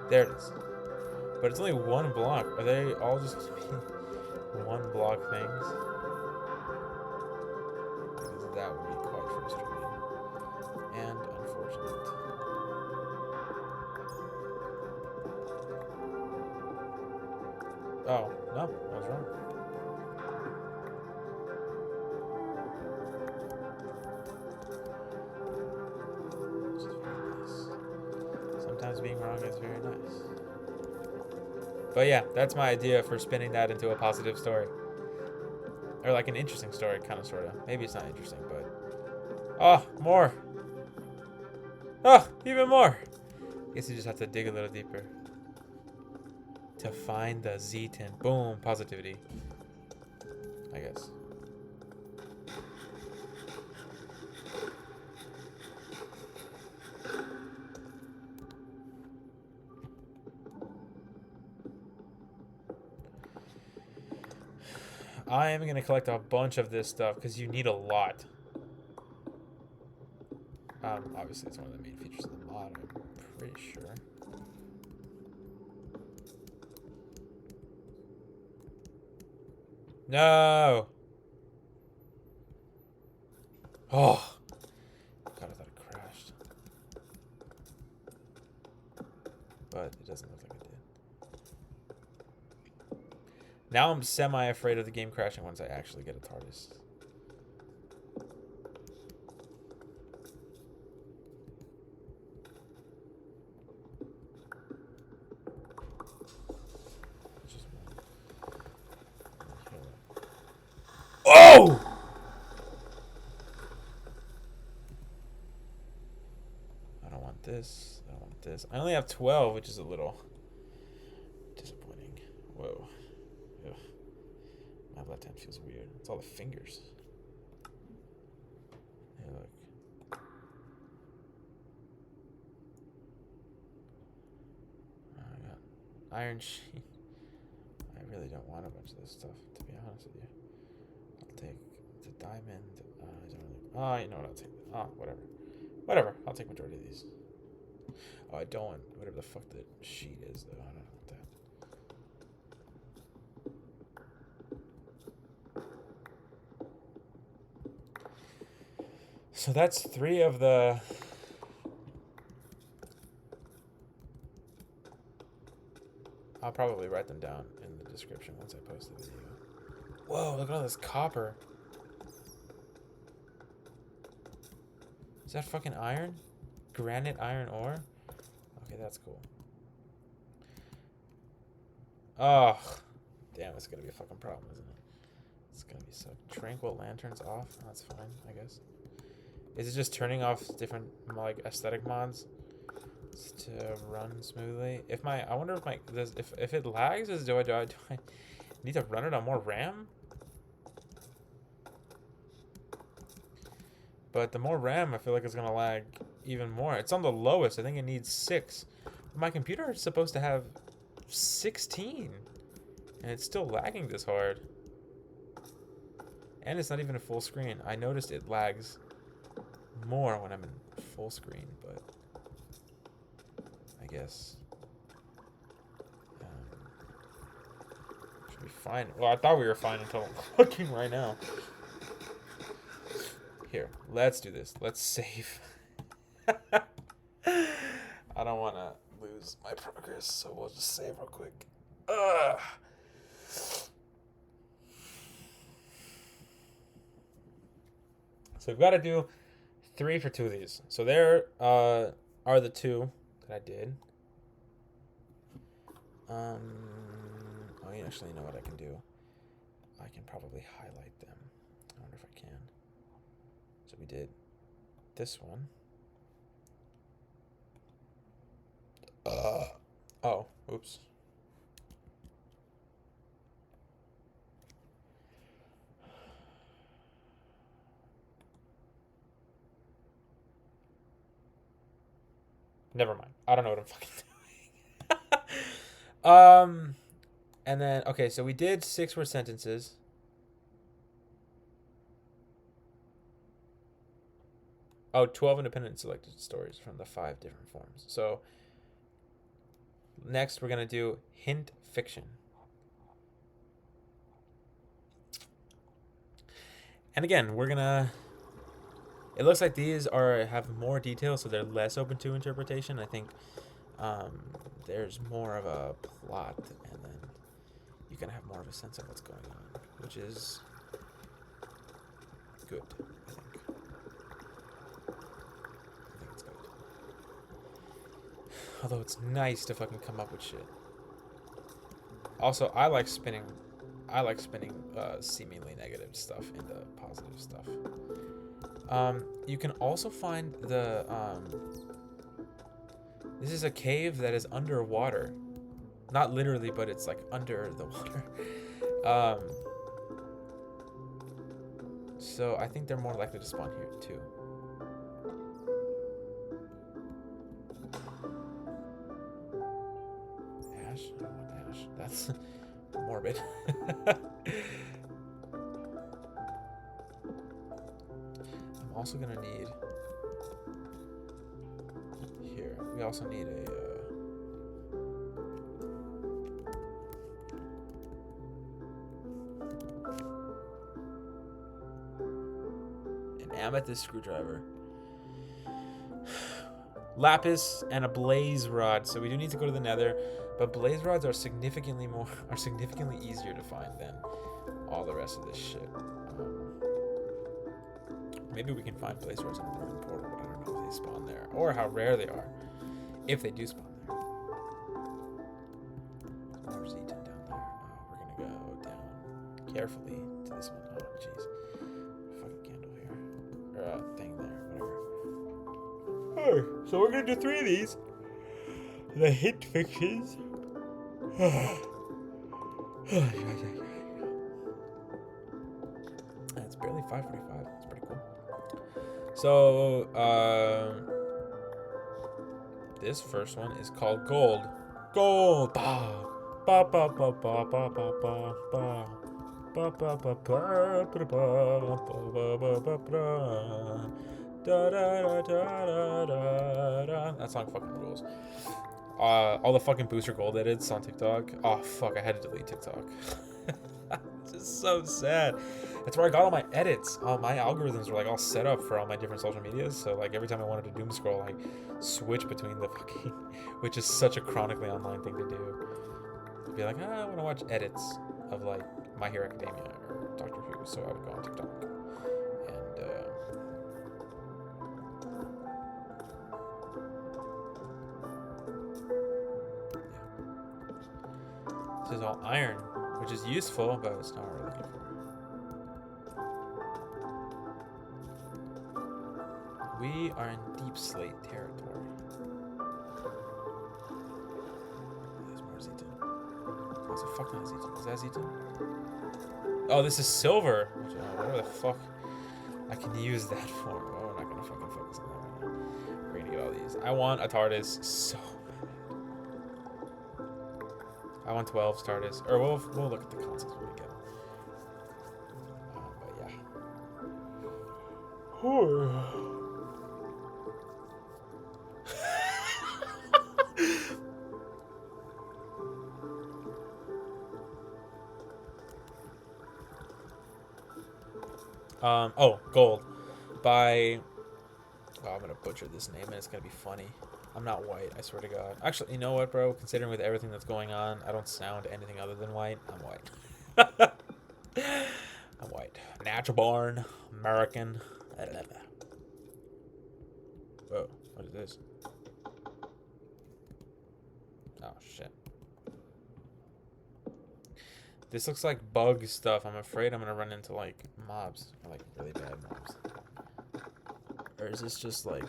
There it is. But it's only one block. Are they all just going to be one block things? Because that would be quite frustrating. And unfortunate. Oh, no. I was wrong. Just very nice. sometimes being wrong is very nice. But yeah, that's my idea for spinning that into a positive story. Or like an interesting story, kind of, sort of. Maybe it's not interesting, but... Oh, more! Oh, even more! Guess you just have to dig a little deeper. To find the Z10. Boom, positivity. I guess. I am going to collect a bunch of this stuff because you need a lot. Obviously, it's one of the main features of the mod, I'm pretty sure. No! Oh! God, I thought it crashed. But it doesn't look like it did. Now I'm semi-afraid of the game crashing once I actually get a TARDIS. Oh! I don't want this. I don't want this. I only have 12, which is a little disappointing. Whoa. Ugh. My left hand feels weird. It's all the fingers. Hey, look. Oh, I got iron sheet. I really don't want a bunch of this stuff, to be honest with you. I'll take the diamond. I don't really. Oh, you know what? I'll take. Oh, whatever. Whatever. I'll take majority of these. Oh, I don't want whatever the fuck the sheet is, though. I don't want that. So that's 3 of the. I'll probably write them down in the description once I post the video. Whoa, look at all this copper. Is that fucking iron? Granite iron ore? Okay, that's cool. Oh, damn, it's gonna be a fucking problem, isn't it? It's gonna be so... Tranquil lanterns off? Oh, that's fine, I guess. Is it just turning off different, like, aesthetic mods to run smoothly? If my... I wonder if my... If it lags, do I need to run it on more RAM? But the more RAM, I feel like it's gonna lag even more. It's on the lowest. I think it needs 6. My computer is supposed to have 16. And it's still lagging this hard. And it's not even a full screen. I noticed it lags more when I'm in full screen, but I guess should be fine. Well, I thought we were fine until I'm looking right now. Here, let's do this. Let's save. I don't want to lose my progress, so we'll just save real quick. Ugh. So we've got to do 3 for 2 of these. So there are the 2 that I did. Oh, you actually know what I can do. I can probably highlight them. I wonder if I can. So we did this one. Oh, oops. Never mind. I don't know what I'm fucking doing. And then, okay, so we did 6 word sentences. Oh, 12 independent selected stories from the 5 different forms. So next we're going to do hint fiction. And again, we're going to... It looks like these have more detail, so they're less open to interpretation. I think there's more of a plot, and then you can have more of a sense of what's going on, which is good, I think. I think it's good. Although it's nice to fucking come up with shit. Also, I like spinning seemingly negative stuff into positive stuff. You can also find the this is a cave that is underwater. Not literally, but it's like under the water. So I think they're more likely to spawn here too. Ash? I don't want ash. That's morbid. I'm also gonna need here. We also need a an amethyst screwdriver, lapis, and a blaze rod. So we do need to go to the nether, but blaze rods are significantly easier to find than all the rest of this shit. Maybe we can find blaze rods in a northern portal, but I don't know if they spawn there or how rare they are, if they do spawn there. There's more Zeton down there. We're gonna go down carefully to this one. Oh jeez, fucking candle here, or thing there, whatever. So we're gonna do 3 of these. The hit fixes. It's barely 5:45. That's pretty cool. So, this first one is called Gold. Gold. Ba ba ba ba ba ba ba ba ba. Ba ba ba ba ba ba ba ba. Da da da da da da. That song fucking rules. All the fucking booster gold edits on TikTok. Oh fuck, I had to delete TikTok. It's just so sad. That's where I got all my edits. All my algorithms were like all set up for all my different social medias. So like every time I wanted to doom scroll, I switch between the fucking, which is such a chronically online thing to do. Be like, I want to watch edits of like My Hero Academia or Doctor Who. So I would go on TikTok and this is all iron, which is useful, but it's not what we're looking for. We are in deep slate territory. There's more Zeton. What's the fuck not Zeton? Is that Zeton? Oh, this is silver. Whatever the fuck I can use that for. Oh, we're not gonna fucking focus on that right now. We're gonna get all these. I want a TARDIS so bad. I want 12 TARDIS. Or we'll look at the concepts when we get them. But yeah. Gold. By... Oh, I'm gonna butcher this name and it's gonna be funny. I'm not white, I swear to God. Actually, you know what, bro? Considering with everything that's going on, I don't sound anything other than white. I'm white. I'm white. Natural born. American. Whoa, what is this? Oh, shit. This looks like bug stuff. I'm afraid I'm gonna run into, like, mobs. Or, like, really bad mobs. Or is this just, like...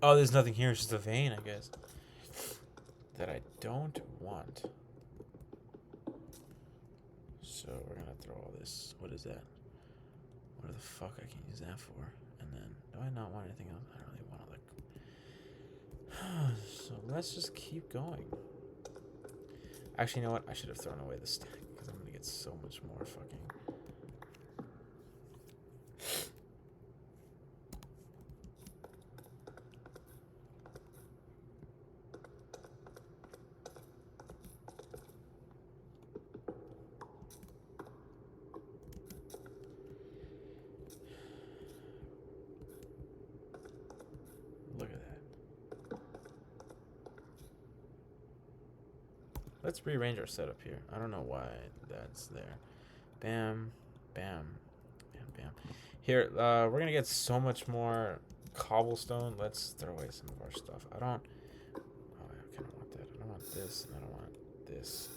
Oh, there's nothing here. It's just a vein, I guess. That I don't want. So we're gonna throw all this. What is that? What the fuck I can use that for? And then, do I not want anything else? I don't really want to, like... So let's just keep going. Actually, you know what? I should have thrown away the stack, because I'm gonna get so much more fucking... Let's rearrange our setup here. I don't know why that's there. Bam, bam, bam, bam. Here, we're going to get so much more cobblestone. Let's throw away some of our stuff. I don't... Oh, I kind of want that. I don't want this, and I don't want this.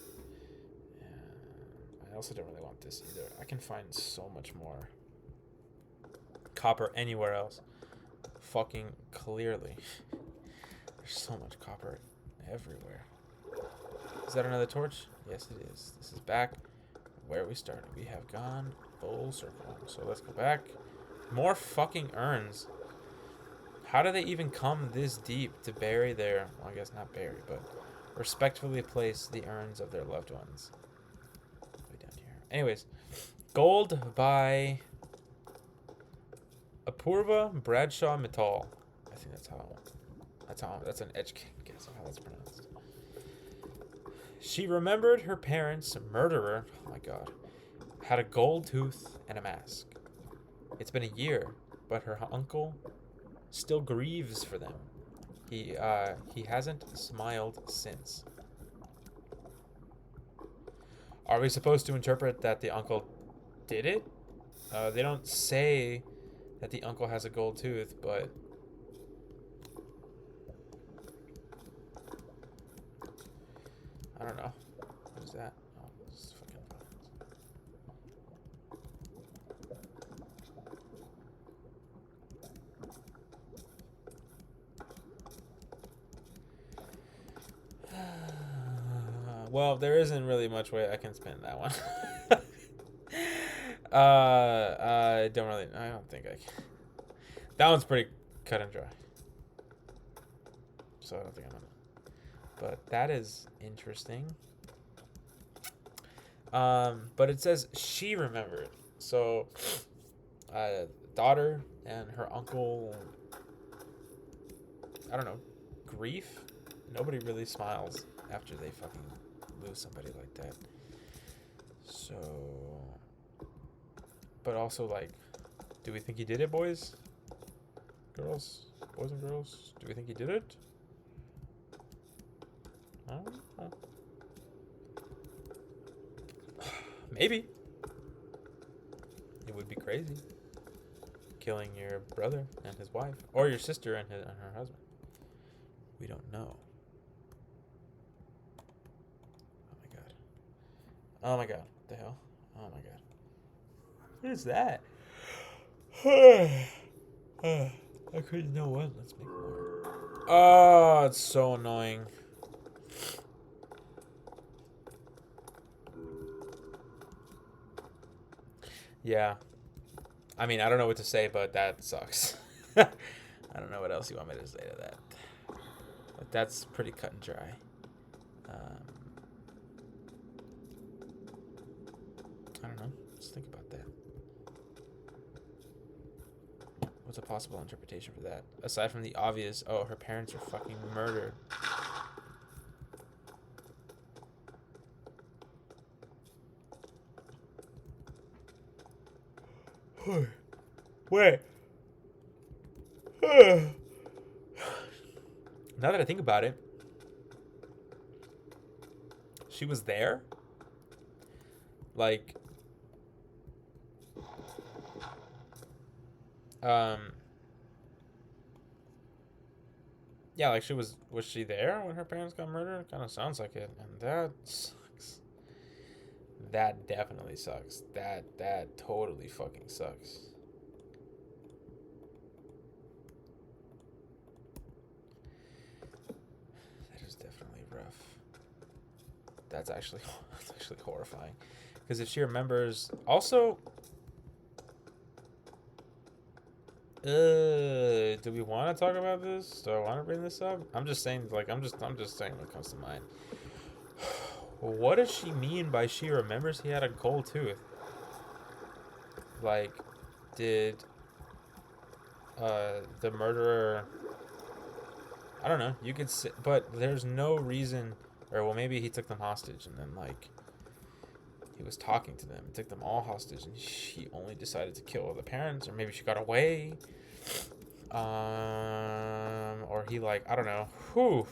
And I also don't really want this either. I can find so much more copper anywhere else. Fucking clearly. There's so much copper everywhere. Is that another torch? Yes, it is. This is back where we started. We have gone full circle. So let's go back. More fucking urns. How do they even come this deep to bury their... Well, I guess not bury, but respectfully place the urns of their loved ones. Way down here. Anyways. Gold by Apurva Bradshaw Mittal. I think that's how... That's an edge guess of how that's pronounced. She remembered her parents' murderer, oh my god, had a gold tooth and a mask. It's been a year, but her uncle still grieves for them. He hasn't smiled since. Are we supposed to interpret that the uncle did it? They don't say that the uncle has a gold tooth, but... I don't know. What is that? Oh, this is fucking well, there isn't really much way I can spin that one. I don't think I can. That one's pretty cut and dry. So I don't think I'm gonna. But that is interesting. But it says she remembered. So, daughter and her uncle, I don't know, grief? Nobody really smiles after they fucking lose somebody like that. So, but also, like, do we think he did it, boys? Girls? Boys and girls? Do we think he did it? Maybe. It would be crazy. Killing your brother and his wife. Or your sister and her husband. We don't know. Oh my god. Oh my god. What the hell? Oh my god. What is that? I couldn't know what. Let's make more. Oh, it's so annoying. Yeah. I mean, I don't know what to say, but that sucks. I don't know what else you want me to say to that. But that's pretty cut and dry. I don't know. Let's think about that. What's a possible interpretation for that? Aside from the obvious, oh, her parents are fucking murdered. Wait. Now that I think about it, she was there. Like, yeah, like was she there when her parents got murdered? Kind of sounds like it, and that sucks. That definitely sucks. That totally fucking sucks. That is definitely rough. That's actually horrifying. Because if she remembers, also, do we want to talk about this? Do I want to bring this up? I'm just saying, like, I'm just saying what comes to mind. What does she mean by she remembers he had a gold tooth? Like, did the murderer... I don't know. You could say... But there's no reason... Or, well, maybe he took them hostage and then, like, he was talking to them and took them all hostage and she only decided to kill the parents. Or maybe she got away. Or he, like... I don't know. Whew.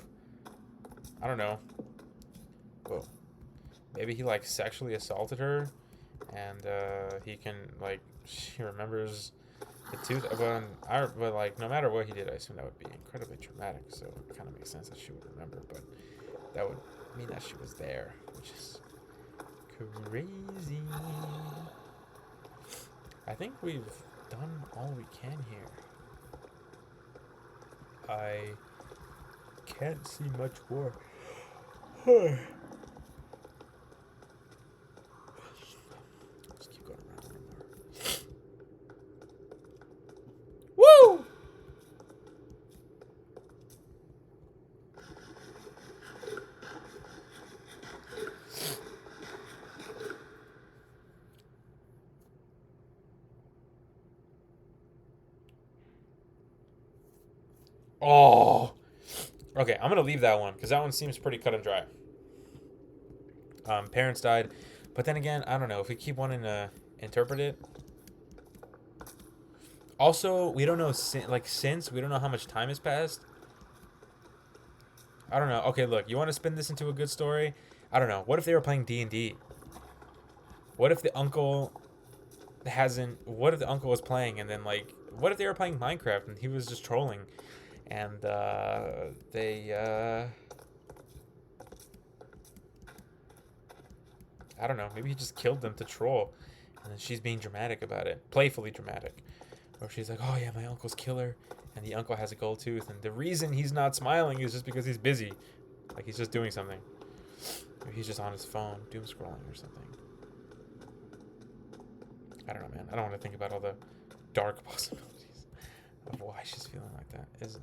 I don't know. Whoa. Maybe he, like, sexually assaulted her, and he can, like, she remembers the tooth. But, like, no matter what he did, I assume that would be incredibly traumatic, so it kind of makes sense that she would remember, but that would mean that she was there, which is crazy. I think we've done all we can here. I can't see much more. Let's keep going around a little more. Woo! Oh! Okay, I'm gonna leave that one, because that one seems pretty cut and dry. Parents died. But then again, I don't know. If we keep wanting to interpret it. Also, we don't know, since we don't know how much time has passed. I don't know. Okay, look, you want to spin this into a good story? I don't know. What if they were playing D&D? What if the uncle what if the uncle was playing and then, like, what if they were playing Minecraft and he was just trolling? And, I don't know. Maybe he just killed them to troll. And then she's being dramatic about it. Playfully dramatic. Or she's like, oh yeah, my uncle's killer. And the uncle has a gold tooth. And the reason he's not smiling is just because he's busy. Like, he's just doing something. Or he's just on his phone, doom scrolling or something. I don't know, man. I don't want to think about all the dark possibilities of why she's feeling like that. Is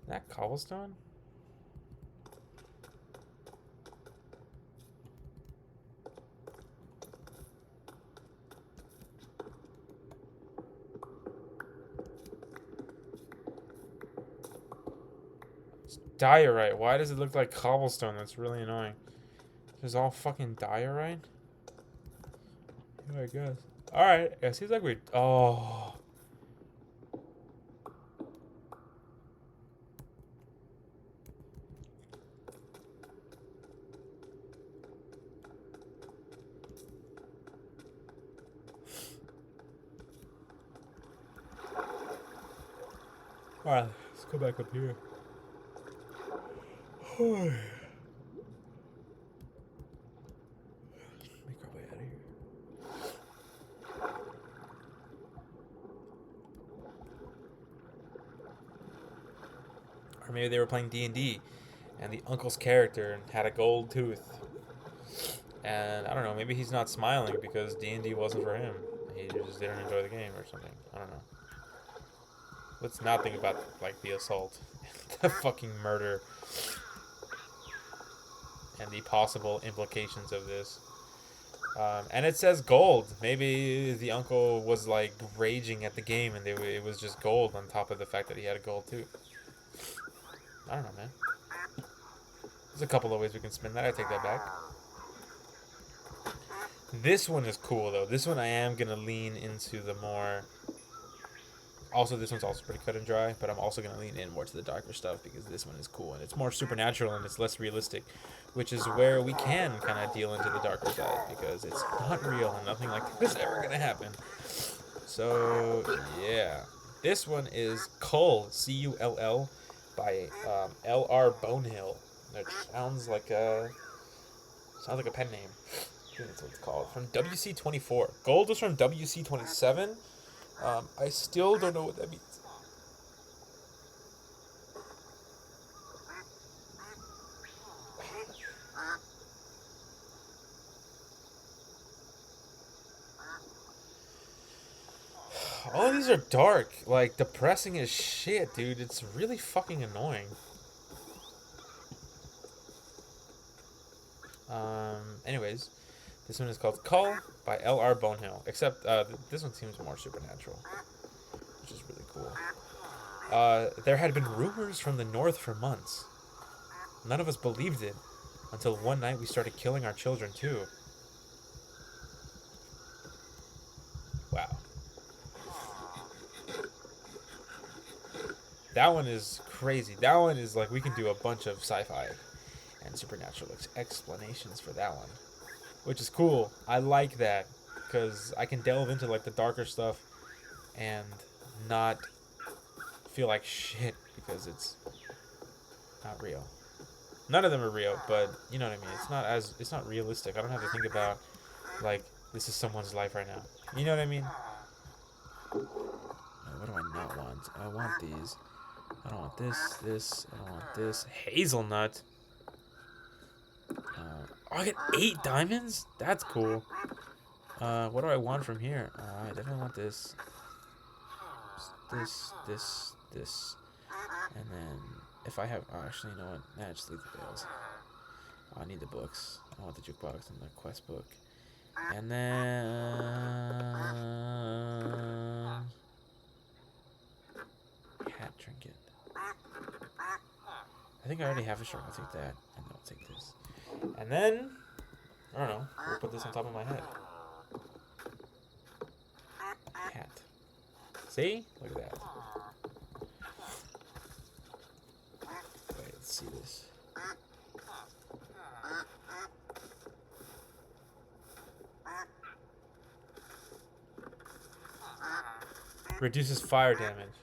that cobblestone? Diorite. Why does it look like cobblestone? That's really annoying. There's all fucking diorite? Yeah, I guess. Alright. It seems like we... Oh. Alright. Let's go back up here. Make our way out of here. Or maybe they were playing D&D, and the uncle's character had a gold tooth. And I don't know, maybe he's not smiling because D&D wasn't for him. He just didn't enjoy the game or something. I don't know. Let's not think about, like, the assault, the fucking murder, and the possible implications of this. And it says gold. Maybe the uncle was, like, raging at the game and it was just gold on top of the fact that he had a gold tooth. I don't know, man. There's a couple of ways we can spin that. I take that back. This one is cool, though. This one I am going to lean into the more... Also, this one's also pretty cut and dry, but I'm also going to lean in more to the darker stuff because this one is cool and it's more supernatural and it's less realistic, which is where we can kind of deal into the darker side because it's not real and nothing like this is ever going to happen. So, yeah. This one is Cull, C-U-L-L, by L.R. Bonehill. It sounds like a pen name. I think that's what it's called. From WC24. Gold was from WC27. I still don't know what that means. All of these are dark, like, depressing as shit, dude. It's really fucking annoying. Anyways, this one is called Cull by L.R. Bonehill. Except, this one seems more supernatural, which is really cool. There had been rumors from the north for months. None of us believed it until one night we started killing our children, too. Wow. That one is crazy. That one is like we can do a bunch of sci-fi and supernatural explanations for that one, which is cool. I like that because I can delve into like the darker stuff and not feel like shit because it's not real. None of them are real, but you know what I mean. It's not realistic. I don't have to think about like this is someone's life right now. You know what I mean? What do I not want? I want these. I don't want this. I don't want this. Hazelnut. Oh, I get 8 diamonds? That's cool. What do I want from here? I definitely want this. This. And then, if I have... Oh, actually, you know what? Nah, just leave the bales. Oh, I need the books. I want the jukebox and the quest book. And then... Hat trinket. I think I already have a shirt. I'll take that. And I'll take this. And then... I don't know. We'll put this on top of my head. Hat. See? Look at that. Wait, let's see this. Reduces fire damage.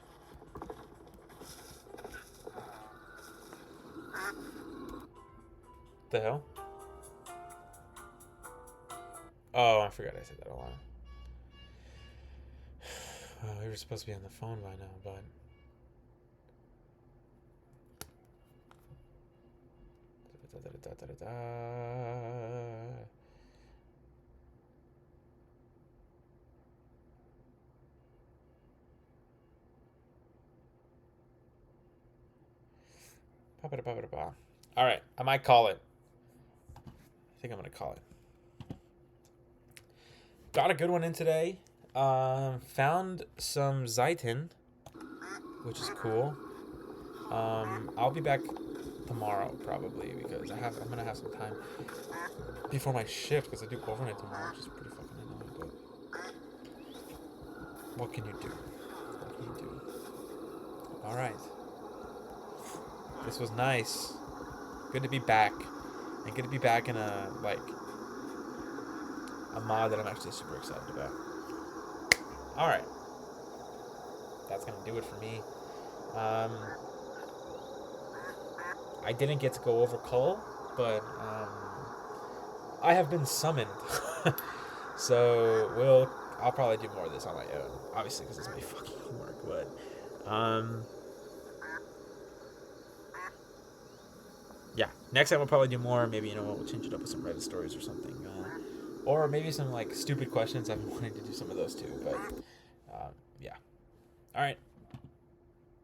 The hell? Oh, I forgot I said that a lot. Oh, we were supposed to be on the phone by now, but... Alright, I might call it. I think I'm going to call it. Got a good one in today. Found some Zeitin, which is cool. I'll be back tomorrow probably because I'm gonna have some time before my shift because I do overnight tomorrow, which is pretty fucking annoying. But what can you do? What can you do? All right. This was nice. Good to be back, and good to be back in a mod that I'm actually super excited about. All right. That's gonna do it for me. I didn't get to go over Cull, but I have been summoned. So I'll probably do more of this on my own, obviously because it's my fucking homework. But yeah, next time we'll probably do more. Maybe we'll change it up with some Reddit stories or something, or maybe some like stupid questions. I've been wanting to do some of those too. But yeah, all right.